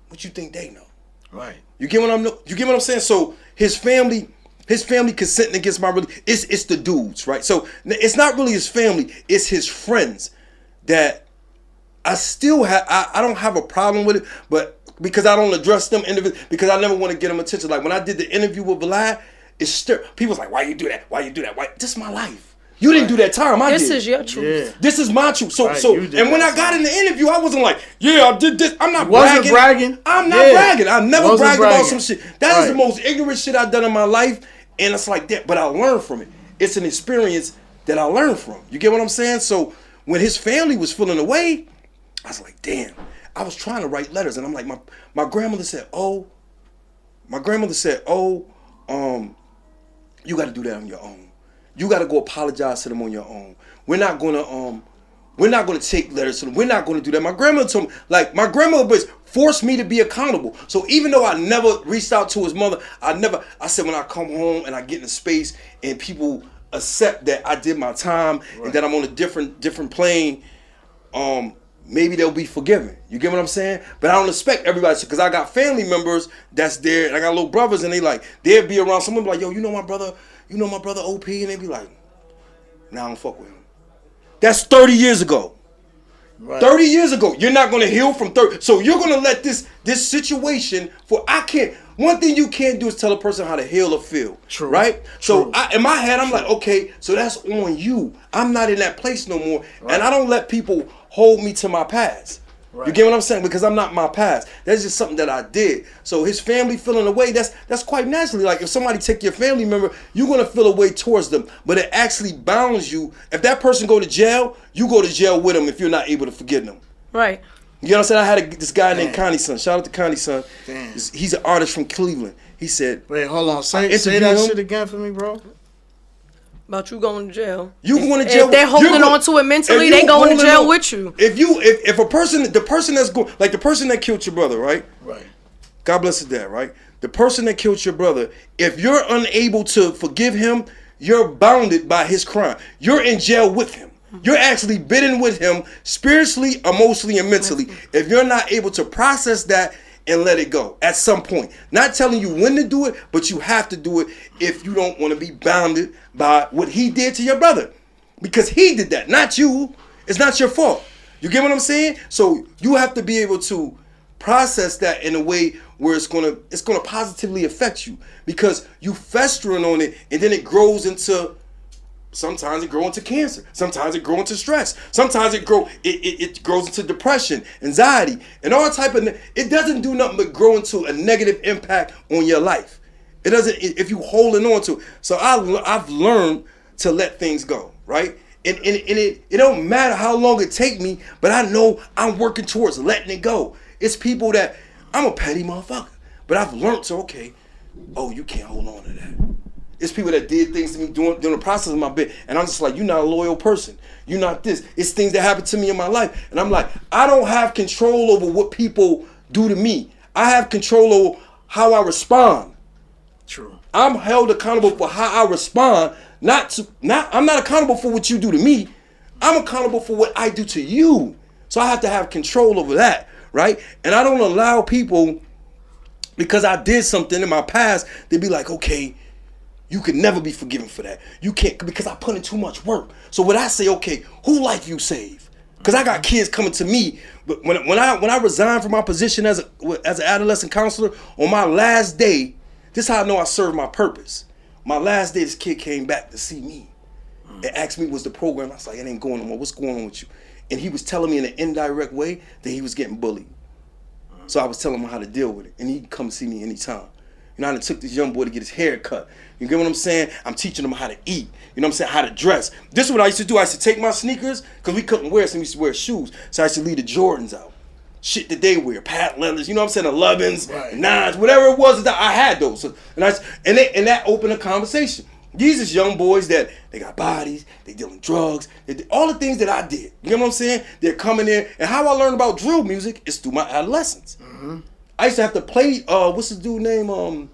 what you think they know? Right. You get what I'm saying? So his family consenting against my release. It's the dudes, right? So it's not really his family, it's his friends that I still have. I don't have a problem with it, but because I don't address them individually, because I never want to get them attention. Like when I did the interview with Vlad, it's still people's like, why you do that? Why you do that? Why? This is my life. You didn't do that time. I did. This is your truth. Yeah. This is my truth. So, Right, so, you did and when that I got time. in the interview, I wasn't like, yeah, I did this. I'm not Wasn't bragging. bragging. I'm not Yeah. bragging. I never Wasn't bragged about bragging. some shit. That is the Right. most ignorant shit I've done in my life, and it's like that. But I learned from it. It's an experience that I learned from. You get what I'm saying? So when his family was feeling away, I was like, damn. I was trying to write letters, and I'm like, my grandmother said, you got to do that on your own. You got to go apologize to them on your own. We're not gonna take letters to them. We're not gonna do that. My grandmother told me, like, my grandmother forced me to be accountable. So even though I never reached out to his mother, I said when I come home and I get in a space and people accept that I did my time and that I'm on a different plane, maybe they'll be forgiven. You get what I'm saying? But I don't expect everybody, because I got family members that's there, and I got little brothers, and they'll be around someone be like, yo, you know my brother OP, and they be like, nah, I don't fuck with him. That's 30 years ago. Right. 30 years ago. You're not gonna heal from 30. So you're gonna let this situation one thing you can't do is tell a person how to heal or feel. True. Right? So True. in my head, I'm like, okay, so that's on you. I'm not in that place no more. Right. And I don't let people hold me to my past. Right. You get what I'm saying? Because I'm not my past. That's just something that I did. So his family feeling away, that's quite naturally. Like if somebody take your family member, you're gonna feel a way towards them. But it actually bounds you. If that person go to jail, you go to jail with them if you're not able to forgive them. Right. You know what I'm saying? I had this guy named Connie's son. Shout out to Connie's son. Damn. He's an artist from Cleveland. He said, Wait, hold on. Say interviewed that him. shit again for me, bro. About you going to jail. You going to jail? If they're holding on to it mentally, they going to jail with you. If a person, the person that's going, like the person that killed your brother, right? Right. God bless his dad, right? The person that killed your brother, if you're unable to forgive him, you're bounded by his crime. You're in jail with him. You're actually bidding with him spiritually, emotionally, and mentally. If you're not able to process that and let it go at some point. Not telling you when to do it, but you have to do it if you don't want to be bounded by what he did to your brother. Because he did that, not you. It's not your fault. You get what I'm saying? So you have to be able to process that in a way where it's gonna positively affect you. Because you festering on it, and then it grows into, sometimes it grows into cancer. Sometimes it grows into stress. Sometimes it grows into depression, anxiety, and all type of. It doesn't do nothing but grow into a negative impact on your life. It doesn't if you holding on to it. So I've learned to let things go, right? And it don't matter how long it take me, but I know I'm working towards letting it go. It's people that I'm a petty motherfucker, but I've learned to you can't hold on to that. It's people that did things to me during the process of my bit, and I'm just like, you're not a loyal person. You're not this. It's things that happen to me in my life, and I'm like, I don't have control over what people do to me. I have control over how I respond. True. I'm held accountable for how I respond. I'm not accountable for what you do to me. I'm accountable for what I do to you. So I have to have control over that, right? And I don't allow people, because I did something in my past, to be like, okay, you can never be forgiven for that. You can't, because I put in too much work. So when I say, okay, who life you save? Because I got kids coming to me. But when I resigned from my position as an adolescent counselor, on my last day, this is how I know I served my purpose. My last day, this kid came back to see me and asked me, what's the program? I was like, it ain't going no more. What's going on with you? And he was telling me in an indirect way that he was getting bullied. So I was telling him how to deal with it. And he can come see me anytime. You know, I done took this young boy to get his hair cut. You get what I'm saying? I'm teaching him how to eat. You know what I'm saying? How to dress. This is what I used to do. I used to take my sneakers, because we couldn't wear, so we used to wear shoes. So I used to leave the Jordans out. Shit that they wear, pat leathers, you know what I'm saying, 11s, right. 9s, whatever it was that I had those. So, and that opened a conversation. These is young boys that they got bodies, they dealing drugs, they did all the things that I did. You know what I'm saying? They're coming in, and how I learned about drill music is through my adolescence. Mm-hmm. I used to have to play. What's his dude name?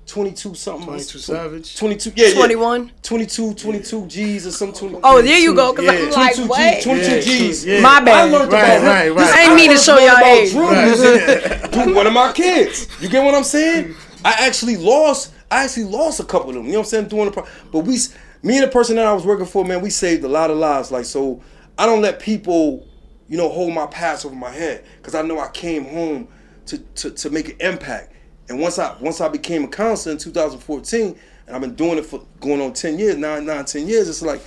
22 something. 22 Savage. 22. Yeah. 21. 22 G's or some 20. Oh, there you go. Because Yeah. I'm like, 22 what? G's. 22 G's. Yeah. My bad. I learned about Right. I ain't mean to show y'all age. drill music through one of my kids. You get what I'm saying? I actually lost a couple of them. You know what I'm saying? Doing but me and the person that I was working for, man, we saved a lot of lives. Like, so I don't let people, hold my past over my head, because I know I came home to make an impact. And once I became a counselor in 2014, and I've been doing it for going on 10 years, 10 years, it's like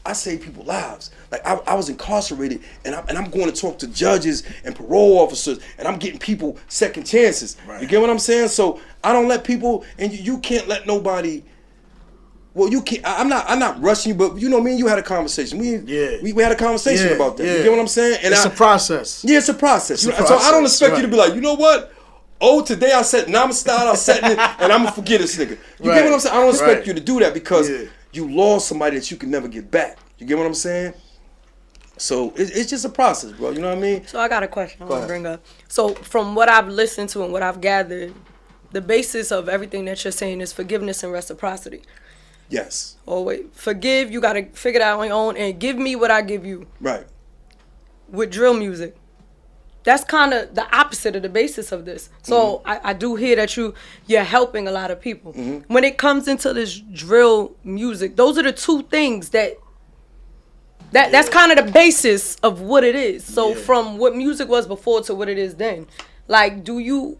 I save people's lives. Like I was incarcerated, and I'm going to talk to judges and parole officers, and I'm getting people second chances. Right. You get what I'm saying? So I don't let people, and you can't let nobody. Well, you can't. I'm not rushing you, but you know, me and you had a conversation. We had a conversation about that. You get what I'm saying? And it's a process. Yeah, it's a process. So I don't expect you to be like, you know what? Oh, today I said Namaste, I said it, and I'm gonna forget this nigga. You get what I'm saying? I don't expect you to do that because you lost somebody that you can never get back. You get what I'm saying? So it's just a process, bro. You know what I mean? So I got a question I want to bring up. So from what I've listened to and what I've gathered, the basis of everything that you're saying is forgiveness and reciprocity. Yes. Oh wait, forgive. You gotta figure it out on your own, and give me what I give you. Right. With drill music, that's kind of the opposite of the basis of this. So I do hear that you're helping a lot of people. When it comes into this drill music, those are the two things that's kind of the basis of what it is. So from what music was before to what it is then, like, do you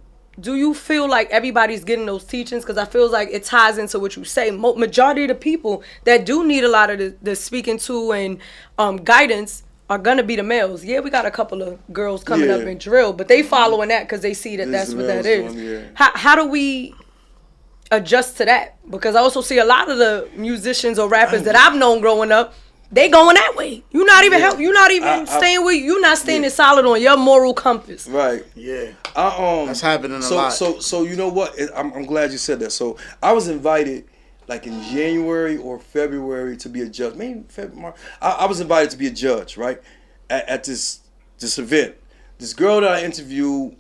feel like everybody's getting those teachings? Because I feel like it ties into what you say. Majority of the people that do need a lot of the speaking to and guidance are gonna be the males. Yeah, we got a couple of girls coming up in drill, but they following that because they see that that's what that is. How do we adjust to that? Because I also see a lot of the musicians or rappers that I've known growing up, they going that way. You're not even staying with. You're not staying solid on your moral compass. Right. Yeah. That's happening a lot. So you know what? I'm glad you said that. So I was invited, like in January or February, to be a judge. Maybe February, March. I was invited to be a judge, right? At this event. This girl that I interviewed,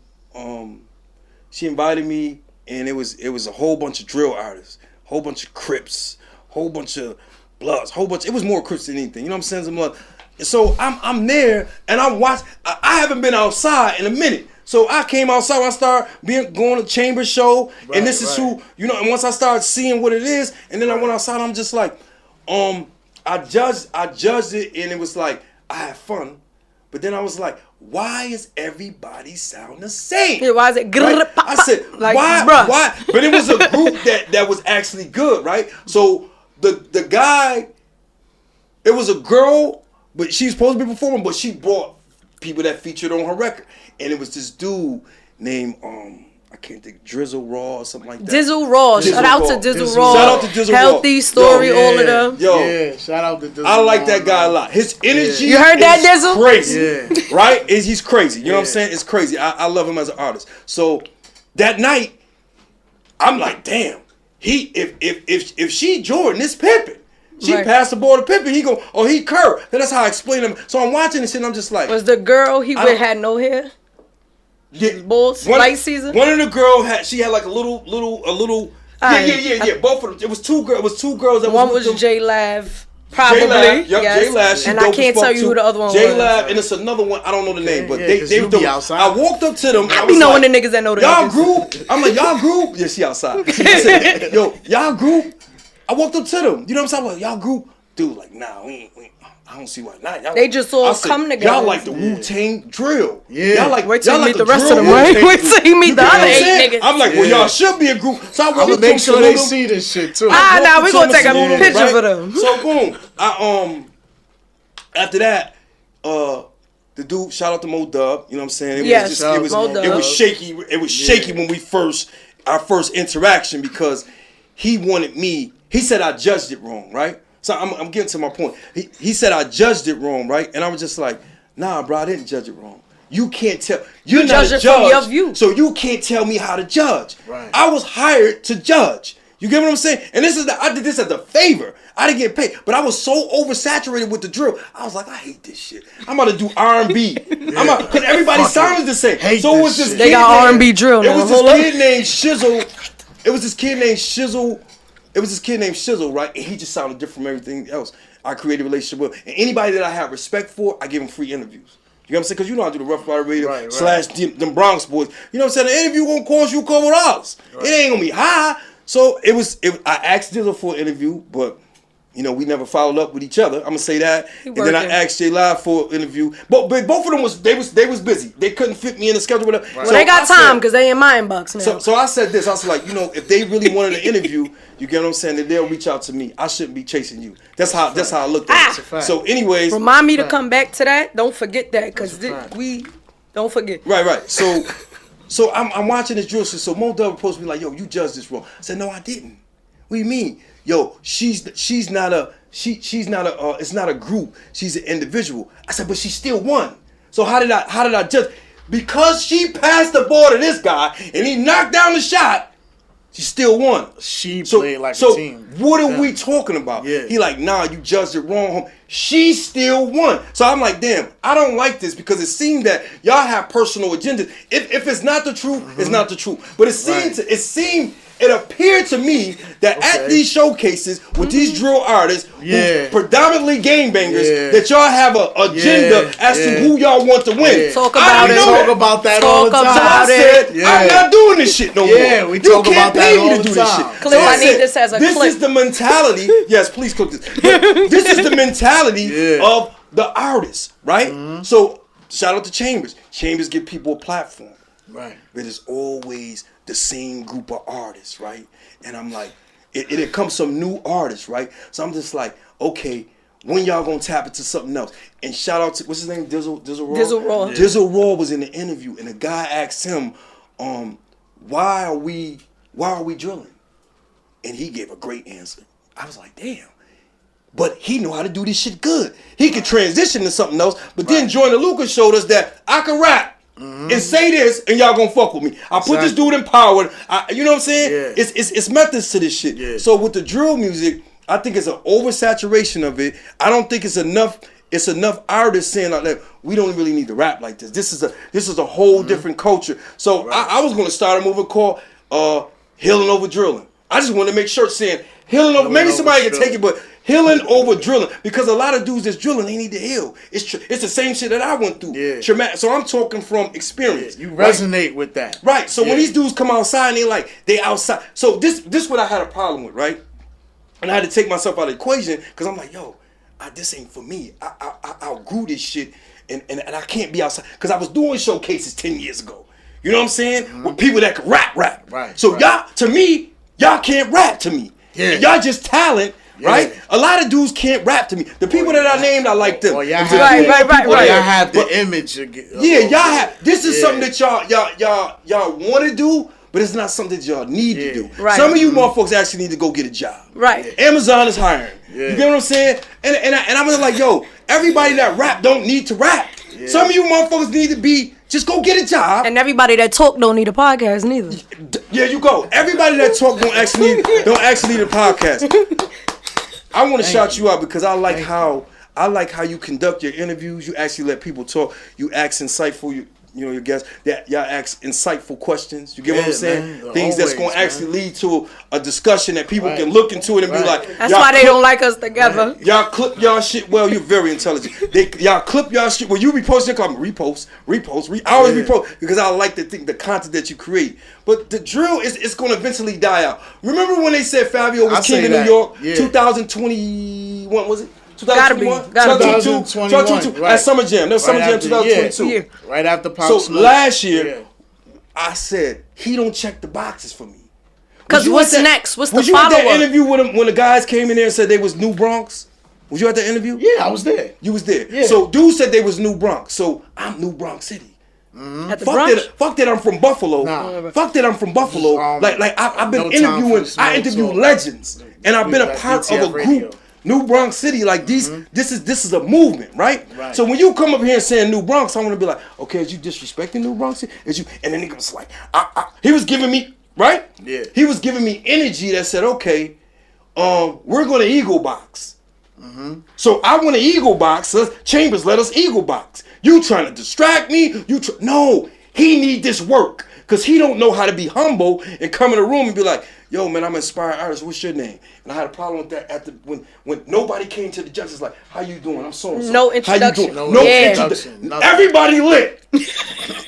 she invited me, and it was a whole bunch of drill artists, whole bunch of Crips, whole bunch of Bloods, whole bunch. It was more Crips than anything. You know what I'm saying? So I'm there, and I'm watching. I haven't been outside in a minute. So I came outside, I started going to chamber show, and this is who, you know, and once I started seeing what it is, and then I went outside, I'm just like, I judged it, and it was like, I had fun, but then I was like, why is everybody sound the same? Yeah, why is it? Right? I said, like, why? But it was a group that was actually good, right? So the guy, it was a girl, but she's supposed to be performing, but she brought people that featured on her record. And it was this dude named, I can't think, Drizzle Raw or something like that. Dizzle Raw. Shout out to Dizzle Raw. Shout out to Dizzle Raw. Healthy Story, all of them. Yo, shout out to Dizzle I like that guy a lot. His energy You heard that, Dizzle? Crazy. Right? He's crazy. You know what I'm saying? It's crazy. I love him as an artist. So that night, I'm like, damn, if she Jordan, it's pimping. She passed the ball to Pippen. He go, oh, he Kerr. That's how I explain him. So I'm watching this and I'm just like. Was the girl had no hair? Yeah. Bulls, light season? One of the girls had like a little. Yeah. Both of them. It was two girls. That one was J Lav. Probably. J Lav. And I can't tell you who the other one was. J Lav, and it's another one. I don't know the name, but they be outside. I walked up to them. I be knowing the niggas that know the y'all group. I'm like, y'all group. Yeah, she outside. I said, yo, y'all group. I walked up to them. You know what I'm saying? Like, y'all group. Dude, like, nah, we I don't see why not. Y'all, they just all come together. Y'all like the Wu-Tang drill. Yeah. Y'all like, wait till y'all you like meet the rest of them, right? Wait till you meet the other 8 niggas. I'm like, well, y'all should be a group. So I walked up to make sure they see this shit too. Nah, we gonna take a picture for them. So boom, after that, the dude, shout out to Mo Dub. You know what I'm saying? It was shaky. It was shaky when our first interaction because he wanted me. He said I judged it wrong, right? So I'm getting to my point. He said I judged it wrong, right? And I was just like, nah, bro, I didn't judge it wrong. You can't tell. You're not a judge, from your view. So you can't tell me how to judge. Right. I was hired to judge. You get what I'm saying? And I did this as a favor. I didn't get paid, but I was so oversaturated with the drill. I was like, I hate this shit. I'm about to do R&B. Because everybody sounded the same. So it was this kid. They got R&B drill now. It was this kid named Shizzle. It was this kid named Shizzle, right? And he just sounded different from everything else. I created a relationship with. And anybody that I have respect for, I give him free interviews. You know what I'm saying? Because you know I do the Rough Rider Radio / them Bronx boys. You know what I'm saying? The interview won't cost you $2. It ain't gonna be high. So I asked Dizzle for an interview, but we never followed up with each other. I'm gonna say that. And then I working. asked J Live for an interview. But both of them was busy. They couldn't fit me in the schedule. Whatever. Well, they got time because they in my inbox now. So I said this. I was like, if they really wanted an interview, you get what I'm saying? That they'll reach out to me. I shouldn't be chasing you. That's how I looked at it. So, anyways, remind me to come back to that. Don't forget that because we don't forget. Right. So I'm watching this drill shit. So Mo Dub supposed to be like, yo, you judged this wrong. I said, no, I didn't. What do you mean? Yo, she's not a it's not a group. She's an individual. I said, but she still won. So how did I judge? Because she passed the ball to this guy and he knocked down the shot, she still won. She played like a team. What are we talking about? Yeah. He like, nah, you judged it wrong. She still won. So I'm like, damn, I don't like this because it seemed that y'all have personal agendas. If it's not the truth, it's not the truth. But it appeared to me that at these showcases with these drill artists, who predominantly gangbangers, that y'all have an agenda as to who y'all want to win. Yeah. Talk about it. Talk about that all the time. So I said, I'm not doing this shit no more. Yeah, we talk about that all the time. Clip, I need this as a clip. This is the mentality. Yes, please clip this. But this is the mentality of the artist, right? Mm-hmm. So shout out to Chambers. Chambers give people a platform. Right. But it's always the same group of artists, right? And I'm like, it comes some new artists, right? So I'm just like, okay, when y'all gonna tap into something else? And shout out to, what's his name? Dizzle Raw? Dizzle Raw. Yeah. Dizzle Raw was in the interview and the guy asked him, why are we drilling? And he gave a great answer. I was like, damn. But he knew how to do this shit good. He could transition to something else, but then Joyner Lucas showed us that I can rap. Mm-hmm. And say this, and y'all gonna fuck with me. I put this dude in power. You know what I'm saying? Yeah. It's methods to this shit. Yeah. So with the drill music, I think it's an oversaturation of it. I don't think it's enough. It's enough artists saying like that. We don't really need to rap like this. This is a whole different culture. So I was gonna start a movement called Healing Over Drilling. I just want to make sure saying healing over. Maybe somebody can take it, but healing over drilling, because a lot of dudes that's drilling, they need to heal. It's the same shit that I went through. Yeah. Traumatic. So I'm talking from experience. Yeah, you resonate with that. Right. So when these dudes come outside and they outside. So this what I had a problem with, right? And I had to take myself out of the equation because I'm like, yo, this ain't for me. I outgrew this shit and I can't be outside. Because I was doing showcases 10 years ago. You know what I'm saying? Mm-hmm. With people that could rap. Right. So y'all, to me, y'all can't rap to me. Yeah. Y'all just talent. Yeah. Right? A lot of dudes can't rap to me. The people that I named, I like them. Y'all have the image. Y'all have. This is something that y'all want to do, but it's not something that y'all need to do. Right. Some of you motherfuckers actually need to go get a job. Right. Amazon is hiring. Yeah. You get what I'm saying? And I'm like, yo, everybody that rap don't need to rap. Yeah. Some of you motherfuckers need to be, just go get a job. And everybody that talk don't need a podcast neither. Yeah, you go. Everybody that talk don't actually need a podcast. I want to shout you out because I like how you conduct your interviews. You actually let people talk. You ask insightful, your guests. That y'all ask insightful questions. You get what I'm saying? Man. Things that's going to actually lead to a discussion that people can look into it and be like. That's why they don't like us together. Y'all clip y'all shit. Well, you're very intelligent. Y'all clip y'all shit. Well, you repost your comment. Repost. I always repost because I like the content that you create. But the drill it's going to eventually die out. Remember when they said Fabio was king of New York? Yeah. 2021 was it? 2021? 2022. At Summer Jam. That was Summer Jam 2022. Yeah. Right after Pop So last year, I said, he don't check the boxes for me. Because what's next? What's the Was follow-up? you at that interview when the guys came in there and said they was New Bronx? Was you at that interview? Yeah, I was there. You was there. Yeah. So dude said they was New Bronx. So I'm New Bronx City. Mm-hmm. At the brunch? Fuck that I'm from Buffalo. Nah. Fuck that I'm from Buffalo. I've been interviewing. I interviewed legends, and I've been a part of a group. New Bronx City, like these. Mm-hmm. This is a movement, right? So when you come up here saying New Bronx, I want to be like, okay, is you disrespecting New Bronx City? And then he was like, he was giving me right. Yeah. He was giving me energy that said, okay, we're gonna Eagle box. Mm-hmm. So I want to Eagle box. Chambers let us Eagle box. You trying to distract me? No, he need this work because he don't know how to be humble and come in the room and be like, yo, man, I'm an inspired artist. What's your name? And I had a problem with that when nobody came to the judges like, how you doing? I'm so and so. No introduction. How you doing? No introduction. Everybody lit.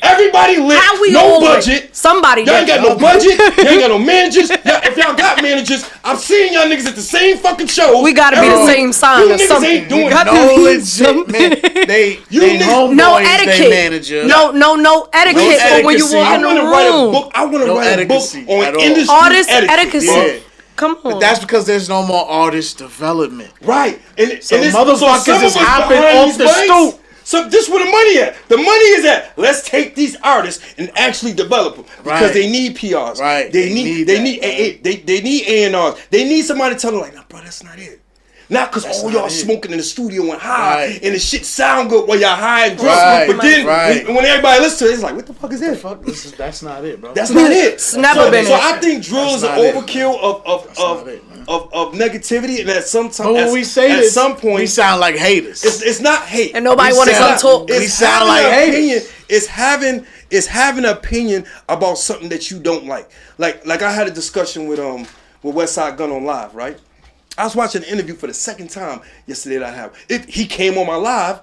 Everybody everybody lit. How we no all lit? budget. Somebody Y'all ain't lit. got no budget. Y'all ain't got no managers. If y'all got managers, I'm seeing y'all niggas at the same fucking shows. We gotta be the every same week. sign You or niggas something. ain't doing We got No to be legit, man. They niggas- homeboys, No they etiquette. manager. No etiquette for when you etiquette. walk I in the want to room. write a book. I want to No write a book etiquette on at all. industry Artist etiquette. etiquette. Yeah. Come on. But that's because there's no more artist development. Right. And So it's, motherfuckers some of is us hopping behind off these the mics. stoop. So this where the money at. The money is at. Let's take these artists and actually develop them because Right. they need PRs. Right. They need that, they need A&Rs. They need somebody to tell them like, nah, bro, that's not it. Not because all not y'all it. smoking in the studio and high Right. and the shit sound good while y'all high and drunk. Right. But then Right. when everybody listens to it, it's like, what the fuck is this? Fuck, that's not it, bro. That's not it. It's never been So it. I think drill That's is an not it, overkill not it, man. of negativity, and at some time, But when we say at this, some point, we sound like haters. it's not hate. And nobody We want to sound- come talk. we It's sound having like an haters. opinion. It's having an opinion about something that you don't like. Like I had a discussion with Westside Gun on Live, right? I was watching an interview for the second time yesterday that I have. He came on my live.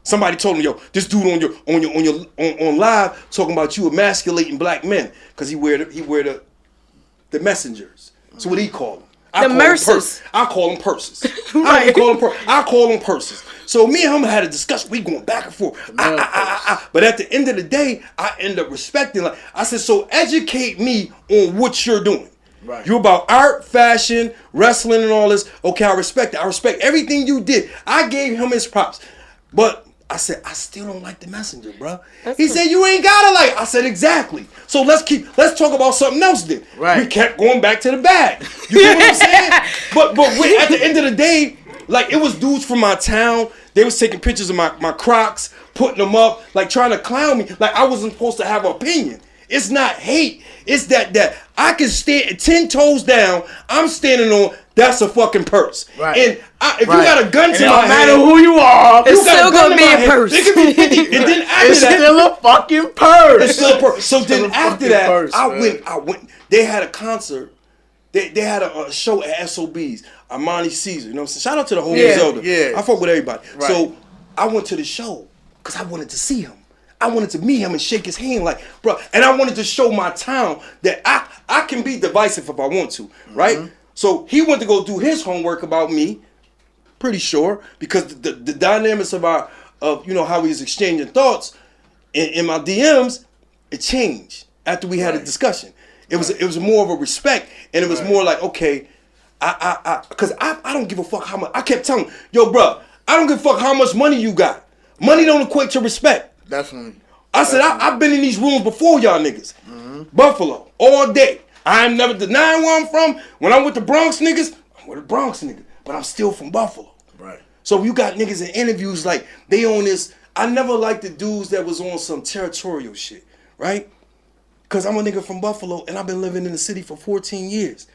Somebody told me, yo, this dude on live talking about you emasculating black men because he wear the messengers. So what he call them? The Mercers. I call them purses. Right. I call them purses. So me and him had a discussion. We going back and forth. But at the end of the day, I end up respecting. Like I said, so educate me on what you're doing. Right. You're about art, fashion, wrestling, and all this. Okay, I respect it. I respect everything you did. I gave him his props. But I said, I still don't like the messenger, bro. He said, you ain't gotta like it. I said, exactly. So let's talk about something else then. Right. We kept going back to the bag. You know what I'm saying? But at the end of the day, like it was dudes from my town. They was taking pictures of my Crocs, putting them up, like trying to clown me. Like I wasn't supposed to have an opinion. It's not hate. It's that I can stand 10 toes down. I'm standing on. That's a fucking purse. Right. And if you got a gun and to it my don't matter head, who you are, It's you got still a gun gonna to be my a head, purse. it could be 50. And then after it's that, still a fucking purse. it's still a purse. So Still then a after fucking that, purse, I man. went. They had a concert. They had a show at SOB's. Armani Caesar. You know what I'm saying? Shout out to the homie Yeah. Zelda. Yeah. I fuck with everybody. Right. So I went to the show because I wanted to see him. I wanted to meet him and shake his hand like, bro. And I wanted to show my town that I can be divisive if I want to, right? Mm-hmm. So he went to go do his homework about me, pretty sure, because the dynamics of you know how we was exchanging thoughts in my DMs, it changed after we had a discussion. It was more of a respect, and it was more like, okay, because I don't give a fuck how much. I kept telling him, yo, bro, I don't give a fuck how much money you got. Money don't equate to respect. Definitely. I said, I've been in these rooms before y'all niggas. Buffalo, all day. I'm never denying where I'm from. When I'm with the Bronx niggas, I'm with the Bronx niggas. But I'm still from Buffalo. Right. So you got niggas in interviews like, they on this. I never liked the dudes that was on some territorial shit, right? Because I'm a nigga from Buffalo, and I've been living in the city for 14 years.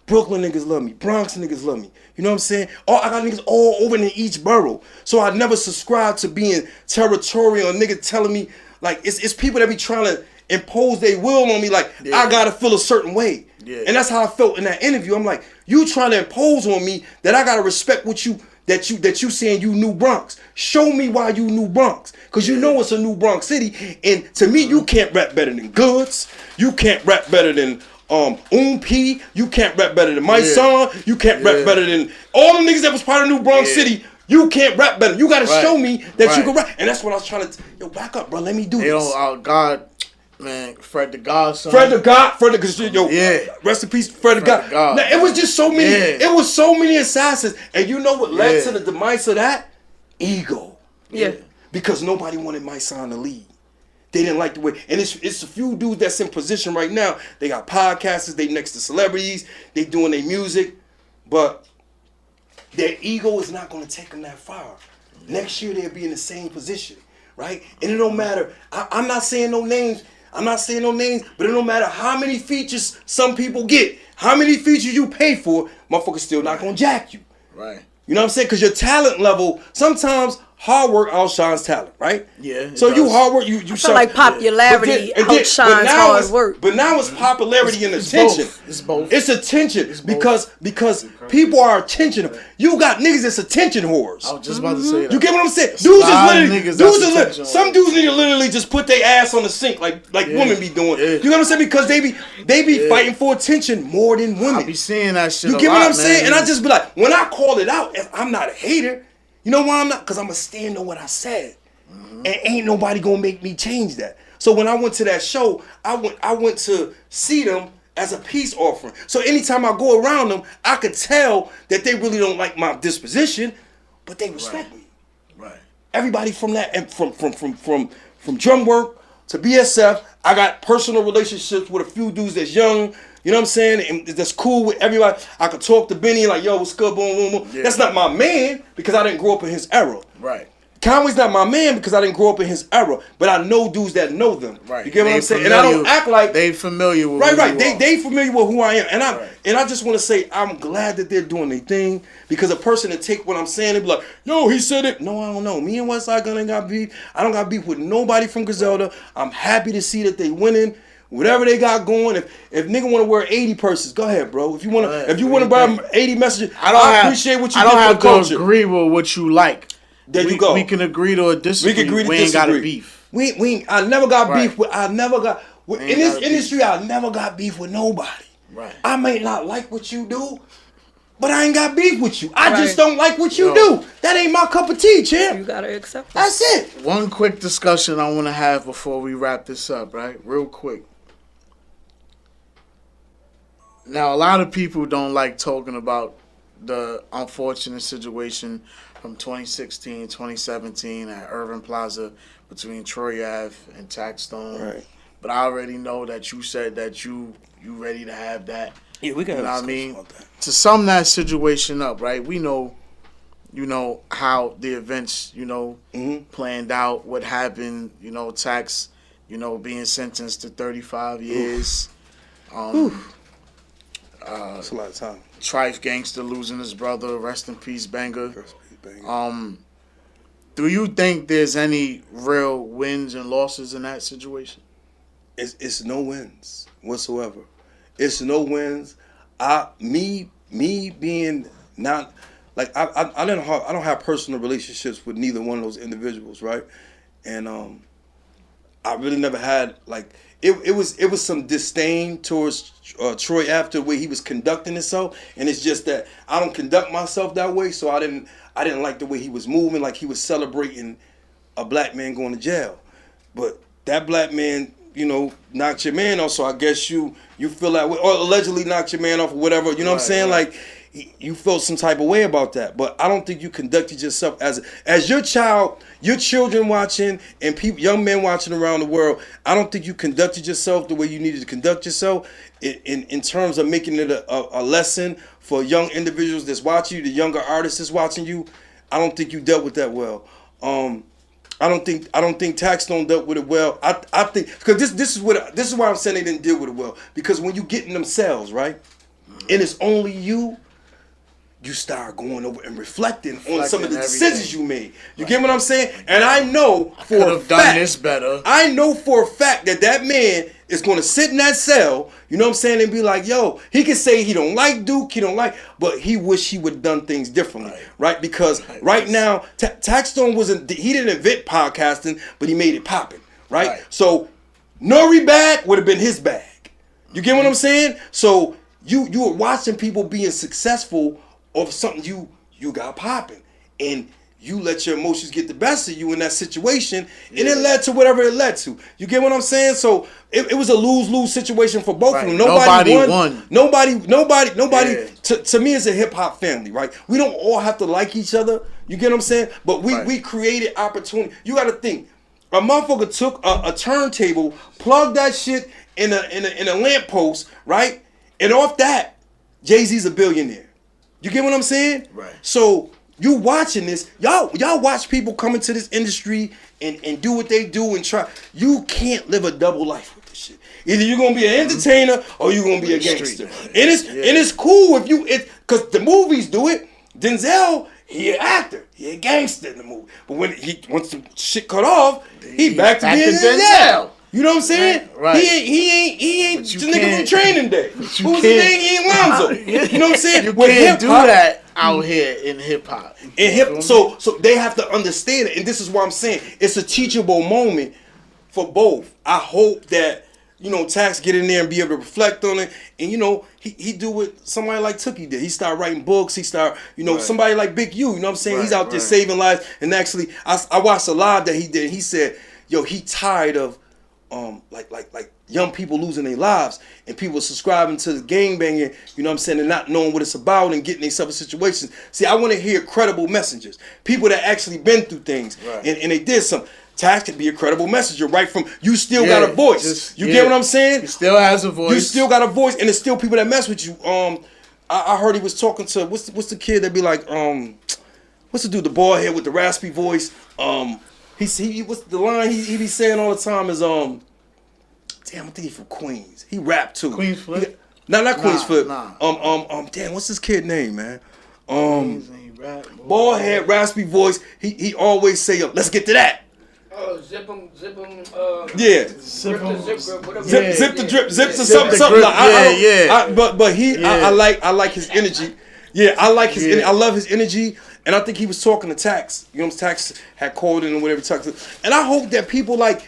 Brooklyn niggas love me. Bronx niggas love me. You know what I'm saying? I got niggas all over in each borough. So I never subscribed to being territorial. Nigga telling me, like, it's people that be trying to impose their will on me. Like, I gotta feel a certain way. Yeah. And that's how I felt in that interview. I'm like, you trying to impose on me that I gotta respect what you, that you saying you New Bronx. Show me why you New Bronx. Because you know it's a New Bronx city. And to me, you can't rap better than Goods. You can't rap better than P. You can't rap better than my son. You can't rap better than all the niggas that was part of New Bronx City. You can't rap better. You gotta show me that you can rap. And that's what I was trying to yo, back up, bro. Let me do this. God, man, Fred the Godson. Fred the yo, Yeah. rest in peace, Fred the God. God. Now, it was just so many, Yeah. it was so many assassins. And you know what led to the demise of that? Ego. Yeah. Because nobody wanted my son to lead. They didn't like the way, and it's a few dudes that's in position right now. They got podcasters, they next to celebrities, they doing their music, but their ego is not going to take them that far. Next year they'll be in the same position, right? And it don't matter. I'm not saying no names. But it don't matter how many features some people get, how many features you pay for, motherfuckers still not going to jack you. Right. You know what I'm saying? Because your talent level, sometimes hard work outshines talent, right? Yeah. So you hard work, you I feel like popularity outshines hard work. But now it's popularity and attention. It's both. It's attention because people are attention. You got niggas that's attention whores. I was just about to say that. You get what I'm saying? Some dudes need to literally just put their ass on the sink like women be doing. You know what I'm saying? Because they be fighting for attention more than women. I be seeing that shit. You get what I'm saying? And I just be like, when I call it out, I'm not a hater. You know why I'm not? Because I'm going to stand on what I said. And ain't nobody going to make me change that. So when I went to that show, I went to see them as a peace offering. So anytime I go around them, I could tell that they really don't like my disposition, but they respect me. Right. Everybody from that, and from drum work to BSF, I got personal relationships with a few dudes that's young. You know what I'm saying? And that's cool with everybody. I could talk to Benny like, yo, what's good, boom, boom, boom. Yeah. That's not my man because I didn't grow up in his era. Right. Conway's not my man because I didn't grow up in his era. But I know dudes that know them. Right. You get what I'm saying? And I don't act like they familiar with They familiar with who I am. And I just want to say I'm glad that they're doing their thing because a person to take what I'm saying and be like, yo, he said it. No, I don't know. Me and Westside Gunn ain't got beef. I don't got beef with nobody from Griselda. I'm happy to see that they winning. Whatever they got going, if nigga want to wear 80 purses, go ahead, bro. If you want to buy 80 messages, I appreciate what you do for the culture. I don't have to agree with what you like. There you go. We can agree to disagree. We ain't got a beef. I never got beef with. In this industry, I never got beef with nobody. Right. I may not like what you do, but I ain't got beef with you. I just don't like what you do. That ain't my cup of tea, champ. You gotta accept that. That's it. One quick discussion I want to have before we wrap this up, right? Real quick. Now, a lot of people don't like talking about the unfortunate situation from 2016, 2017 at Irving Plaza between Troy Ave and Taxstone. Right. But I already know that you said that you ready to have that. Yeah, we got to about that. To sum that situation up, right? We know, how the events, planned out, what happened, Tax, being sentenced to 35 years. That's a lot of time. Trife Gangster losing his brother. Rest in peace, Banger. Do you think there's any real wins and losses in that situation? It's no wins whatsoever. It's no wins. Me being not like I don't have personal relationships with neither one of those individuals, right? And I really never had like. It was some disdain towards Troy after the way he was conducting himself, and it's just that I don't conduct myself that way, so I didn't like the way he was moving, like he was celebrating a black man going to jail. But that black man, knocked your man off, so I guess you feel that way, or allegedly knocked your man off or whatever. You know what I'm saying? Right. Like you felt some type of way about that, but I don't think you conducted yourself as your child, your children watching, and people, young men watching around the world. I don't think you conducted yourself the way you needed to conduct yourself in terms of making it a lesson for young individuals that's watching you, the younger artists that's watching you. I don't think you dealt with that well. I don't think Taxstone dealt with it well. I think because this is why I'm saying they didn't deal with it well, because when you get in themselves, right, and it's only you start going over and reflecting on some of the decisions you made. You get what I'm saying? And I know for a fact, done this better. I know for a fact that man is going to sit in that cell, you know what I'm saying, and be like, yo, he can say he don't like Duke, but he wish he would have done things differently, right? Because right now, Taxstone he didn't invent podcasting, but he made it popping, right? So Nori bag would have been his bag. You get what I'm saying? So you were watching people being successful of something you got popping, and you let your emotions get the best of you in that situation, and it led to whatever it led to. You get what I'm saying? So it was a lose-lose situation for both of them. Nobody won. Nobody. Yeah. To me, it's a hip hop family, right? We don't all have to like each other. You get what I'm saying? But we created opportunity. You got to think. A motherfucker took a turntable, plugged that shit in a lamppost, right? And off that, Jay-Z's a billionaire. You get what I'm saying? Right. So you watching this, y'all watch people come into this industry and do what they do and try. You can't live a double life with this shit. Either you're gonna be an entertainer or you're gonna be a gangster. And it's cool if because the movies do it. Denzel he an actor, he a gangster in the movie. But once the shit cut off, he back to being Denzel. You know what I'm saying? Right. He ain't the nigga from Training Day. Who's his name? He ain't Lonzo. You know what I'm saying? You can't do that out here in hip hop. So they have to understand it, and this is why I'm saying it's a teachable moment for both. I hope that, you know, Tax get in there and be able to reflect on it, and you know, he do what somebody like Tookie did. He start writing books. He start, you know, somebody like Big U. You know what I'm saying? He's out there saving lives. And actually, I watched a live that he did. He said, "Yo, he tired of like young people losing their lives and people subscribing to the gangbanging, you know what I'm saying, and not knowing what it's about and getting themselves in situations." See, I want to hear credible messengers, people that actually been through things and they did something. Tax can be a credible messenger, right? From you still got a voice. You get what I'm saying? He still has a voice. You still got a voice, and there's still people that mess with you. I heard he was talking to what's the kid that be like what's the dude, the bald head with the raspy voice? He what's the line he be saying all the time is damn, I think he's from Queens. He rap too. Queens Flip? Not Queens Flip. Nah. Damn, what's his kid name, man? Rap, bald head, raspy voice. He always say, "Yo, let's get to that." Oh, zip him. Yeah. Zip the drip, zip to something. I like his energy. Yeah, I like his energy. I love his energy. And I think he was talking to Tax. You know, Tax had called in or whatever. And I hope that people like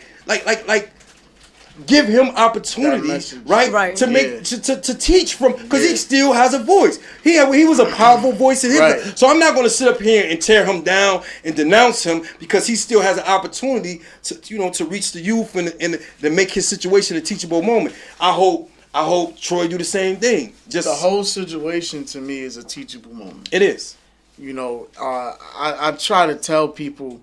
give him opportunities, right? To make to teach from, because he still has a voice. He was a powerful voice in hip hop. So I'm not going to sit up here and tear him down and denounce him, because he still has an opportunity to, you know, to reach the youth and to make his situation a teachable moment. I hope Troy do the same thing. Just the whole situation to me is a teachable moment. It is. You know, I try to tell people,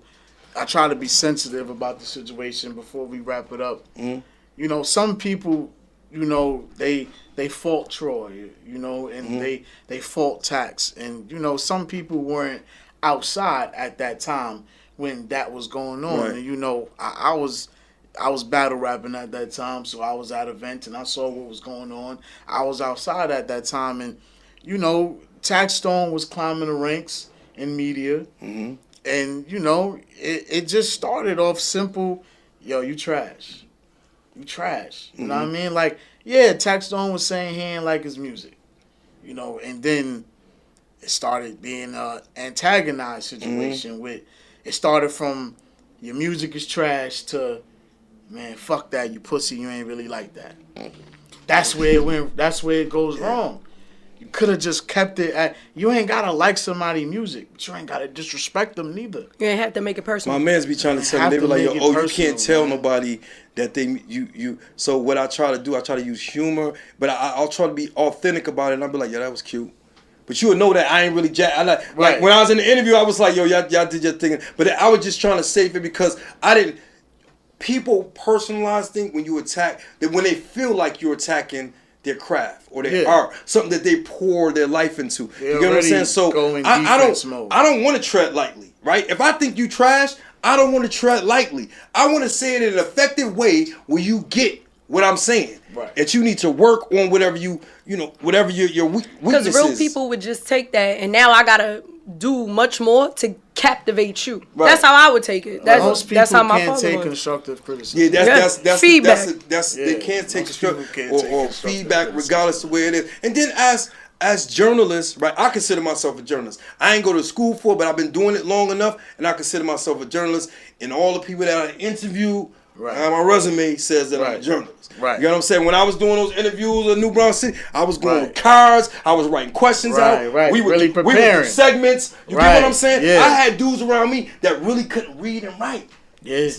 I try to be sensitive about the situation before we wrap it up. Mm-hmm. You know, some people, you know, they fault Troy, you know, and they fault Tax. And, you know, some people weren't outside at that time when that was going on. Right. And, you know, I was battle rapping at that time, so I was at events and I saw what was going on. I was outside at that time, and, you know, Tax Stone was climbing the ranks in media. Mm-hmm. And, you know, it just started off simple, yo, you trash. You trash. You know what I mean? Like, yeah, Tax Stone was saying he ain't like his music. You know, and then it started being an antagonized situation with, it started from your music is trash to, man, fuck that, you pussy, you ain't really like that. That's where it went, that's where it goes wrong. You could have just kept it at, you ain't gotta like somebody's music, but you ain't gotta disrespect them neither. You ain't have to make it personal. My mans be trying to tell me, they be like, yo, you can't tell nobody that you. So what I try to do, I try to use humor, but I'll try to be authentic about it, and I'll be like, yeah, that was cute. But you would know that I ain't really like when I was in the interview, I was like, yo, y'all did your thing. But I was just trying to save it, because I didn't. People personalize things when you attack, that when they feel like you're attacking their craft or their art, something that they pour their life into. You get what I'm saying? So I don't want to tread lightly, right? If I think you trash, I don't want to tread lightly. I want to say it in an effective way where you get what I'm saying. Right. That you need to work on whatever whatever your weakness is. Because real people would just take that, and now I gotta do much more to captivate you. Right. That's how I would take it. That's how my father take would. Constructive criticism. Yeah, that's feedback. They can't take constructive or feedback regardless of where it is. And then as journalists, right? I consider myself a journalist. I ain't go to school for it, but I've been doing it long enough, and I consider myself a journalist. And all the people that I interview, my resume says that I'm a journalist. Right. You know what I'm saying? When I was doing those interviews in New Bronx City, I was going with cards. I was writing questions out. Right. We were really preparing. We would do segments. You get what I'm saying? Yeah. I had dudes around me that really couldn't read and write. Yeah.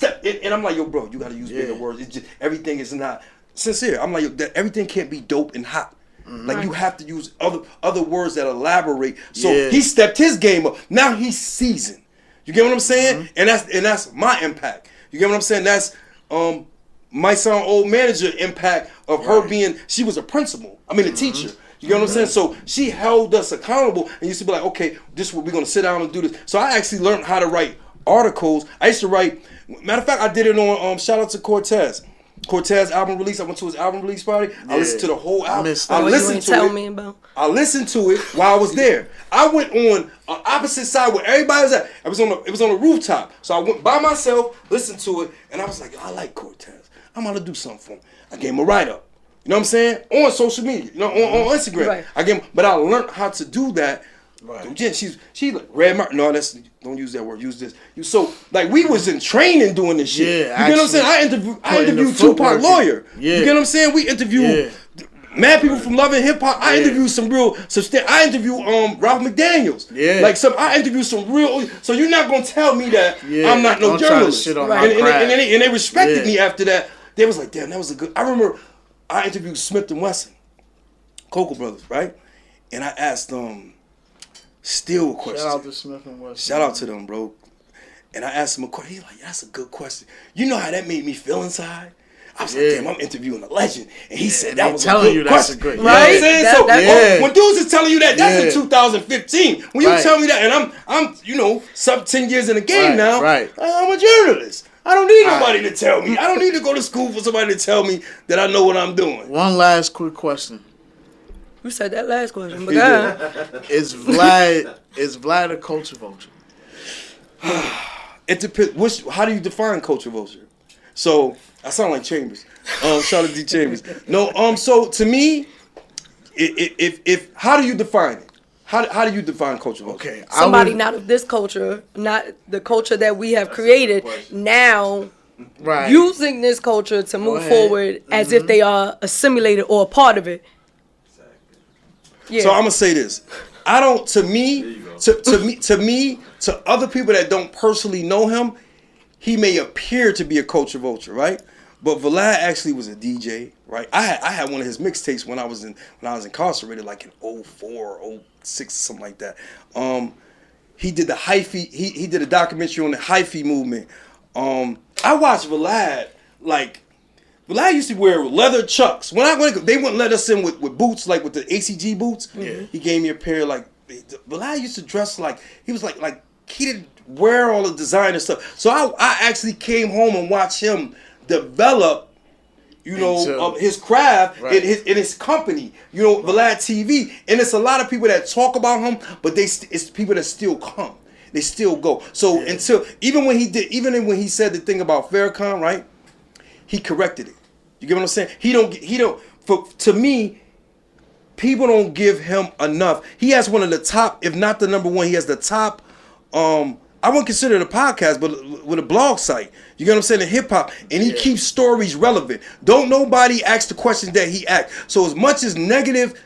And I'm like, yo, bro, you got to use bigger words. It's just, everything is not sincere. I'm like, yo, everything can't be dope and hot. Like, you have to use other words that elaborate. So he stepped his game up. Now he's seasoned. You get what I'm saying? And that's my impact. You get what I'm saying? That's my son, old manager impact of her being, she was a principal. I mean, a teacher. You get what I'm saying? So she held us accountable and used to be like, okay, this is what we're going to sit down and do this. So I actually learned how to write articles. I used to write, matter of fact, I did it on, shout out to Cortez. Cortez album release. I went to his album release party. I listened to the whole album. I You listened ain't to tell it. me about. I listened to it while I was there. I went on an opposite side where everybody was at. It was on the rooftop. So I went by myself, listened to it, and I was like, I like Cortez. I'm gonna do something for him. I gave him a write-up. You know what I'm saying? On social media, you know, on Instagram. Right. I gave him, but I learned how to do that. Right. Jen, she like red mark. No, don't use that word. Use this. So like we was in training doing this shit. Yeah, you get what I'm saying? I interviewed Tupac Lawyer. Yeah. You get what I'm saying? We interviewed mad people from Love and Hip Hop. I interviewed some real substantial. I interviewed Ralph McDaniels. Yeah. Like I interviewed some real. So you're not gonna tell me that I'm not no don't try to journalist. shit on Right. my And craft. they respected me after that. They was like, damn, that was a good. I remember I interviewed Smith and Wesson, Cocoa Brothers, right? And I asked them still a question. Shout out to Smith and Wesson. Shout out to them, bro. And I asked him a question. He's like, that's a good question. You know how that made me feel inside? I was like, damn, I'm interviewing a legend. And he said that was a good question. Good, You know what I'm saying? So when dudes is telling you that, that's in 2015. When you tell me that, and I'm sub 10 years in the game now, I'm a journalist. I don't need nobody to tell me. I don't need to go to school for somebody to tell me that I know what I'm doing. One last quick question. You said that last question, but go ahead. Is Vlad a culture vulture? It depends. How do you define culture vulture? So I sound like Chambers. Shout out to D Chambers. No. So to me, if how do you define it? How do you define culture vulture? Okay. Somebody not of this culture, not the culture that we have created, now using this culture to move forward as if they are assimilated or a part of it. Yeah. So I'm gonna say this. I don't. To me, to other people that don't personally know him, he may appear to be a culture vulture, right? But Vlad actually was a DJ, right? I had one of his mixtapes when I was incarcerated, like in 04 or 06, something like that. He did the hyphy. He did a documentary on the hyphy movement. I watched Vlad like. Vlad used to wear leather chucks. When they wouldn't let us in with boots, like with the ACG boots. Yeah. He gave me a pair like. Vlad used to dress like he was like he didn't wear all the designer stuff. So I actually came home and watched him develop, his craft in his company. Vladtv, and it's a lot of people that talk about him, but it's people that still come. They still go. So until even when he said the thing about Farrakhan, right? He corrected it. You get what I'm saying? To me, people don't give him enough. He has one of the top, if not the number one, he has the top, I wouldn't consider it a podcast, but with a blog site. You get what I'm saying? In hip hop. And he keeps stories relevant. Don't nobody ask the questions that he asks. So as much as the negative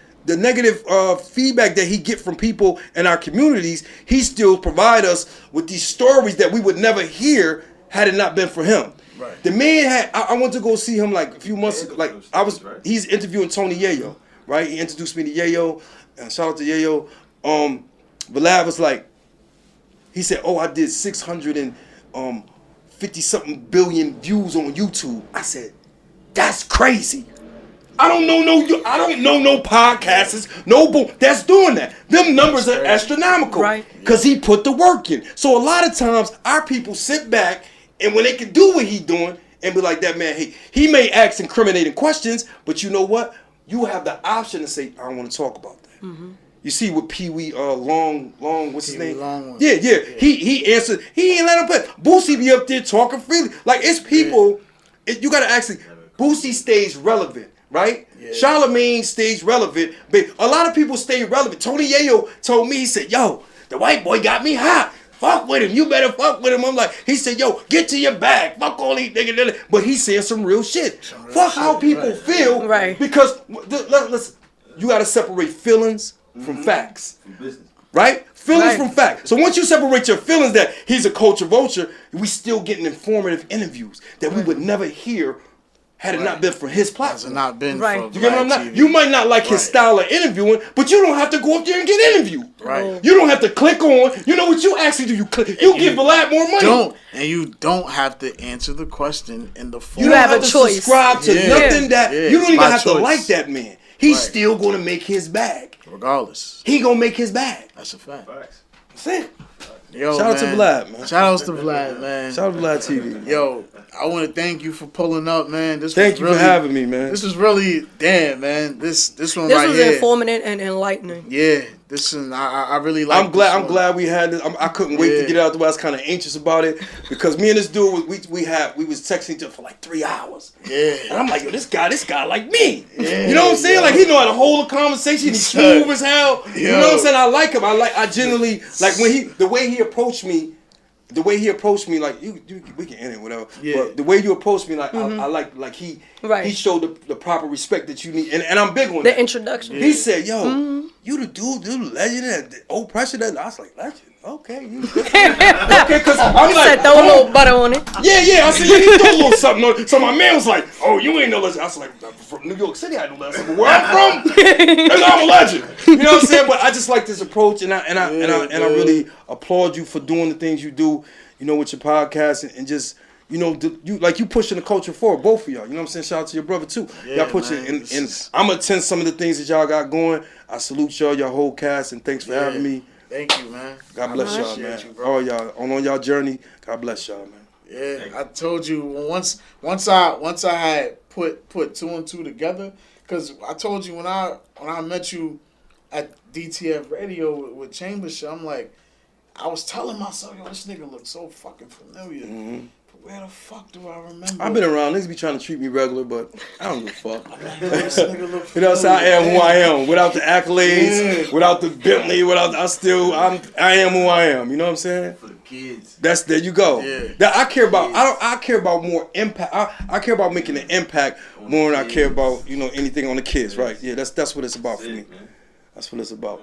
feedback that he get from people in our communities, he still provide us with these stories that we would never hear had it not been for him. Right. The man I went to go see him like a few months ago. Like he's interviewing Tony Yayo, right? He introduced me to Yayo, and shout out to Yayo. Vlad was like, he said, I did 650 something billion views on YouTube. I said, that's crazy. I don't know no podcasters, that's doing that. Them numbers are astronomical. Right. Because he put the work in. So a lot of times our people sit back and when they can do what he doing and be like, that man, he may ask incriminating questions, but you know what? You have the option to say, I don't want to talk about that. Mm-hmm. You see what Pee Wee Long, what's his name? Yeah. He answered. He ain't let him play. Boosie be up there talking freely. Like it's people. You gotta actually. Boosie stays relevant, right? Yeah. Charlamagne stays relevant, but a lot of people stay relevant. Tony Yayo told me, he said, "Yo, the white boy got me hot. Fuck with him. You better fuck with him." I'm like, he said, "Yo, get to your bag. Fuck all these niggas." But he's saying some real shit. Fuck how people feel, right? Because listen, you gotta separate feelings from facts. From business. Right? Feelings from facts. So once you separate your feelings that he's a culture vulture, we still getting informative interviews that we would never hear had it not been for his platform. Not been for you get what I'm not? You might not like his style of interviewing, but you don't have to go up there and get interviewed. Right. You don't have to click on. You know what you actually do? You click. You give Vlad more money. You don't have to answer the question in the form. You don't have a choice. Subscribe to nothing that you don't even have to like that man. He's still gonna make his bag. Regardless. He gonna make his bag. That's a fact. That's it. Yo, Shout out to man. Vlad, man. Shout outs to Vlad, man. Shout out to Vladtv. Yo, I want to thank you for pulling up, man. Thank you for having me, man. This was really, damn, man. This one This right was here. informative and enlightening. Yeah, this one, I really like. I'm glad we had this. I couldn't wait to get it out the way. I was kind of anxious about it because me and this dude we was texting each other for like 3 hours. Yeah. And I'm like, yo, this guy like me. Yeah, you know what I'm saying? yo. Like he know how to hold a conversation. He's smooth as hell. You know what I'm saying? I like him. I genuinely like when the way he approached me. The way he approached me, like we can end it, whatever. Yeah. But the way you approached me, like I like he showed the proper respect that you need, and I'm big on the that. introduction. He said, "Yo, you the dude, the legend, that old pressure." That I was like, "Legend, okay, you." Okay, because I'm He like, said throw a little butter on it. yeah. I said, yeah, he threw a little something on it. So my man was like, "Oh, you ain't no legend." I was like, "From New York City, I know legend, but where I'm from, and I'm a legend." You know what I'm saying? But I just like this approach, and I really applaud you for doing the things you do. You know, with your podcast and just, you know, you pushing the culture forward, both of y'all. You know what I'm saying? Shout out to your brother too. Yeah, y'all pushing, and I'm gonna attend some of the things that y'all got going. I salute y'all, your whole cast, and thanks for having me. Thank you, man. God bless y'all, man. You, all y'all on y'all journey. God bless y'all, man. Yeah, I told you once I had put two and two together, because I told you when I met you at DTF Radio with Chambers show, I'm like, I was telling myself, yo, this nigga looks so fucking familiar. Mm-hmm. But where the fuck do I remember? I've been around. Niggas be trying to treat me regular, but I don't give a fuck. This nigga look familiar. You know what I'm saying? I am who I am. Without the accolades, without the Bentley, I am who I am. You know what I'm saying? For the kids. There you go. Yeah. That I care about. I care about more impact. I care about making an impact more than I care about anything on the kids. Right? Yeah. That's what it's about for me. That's what it's about.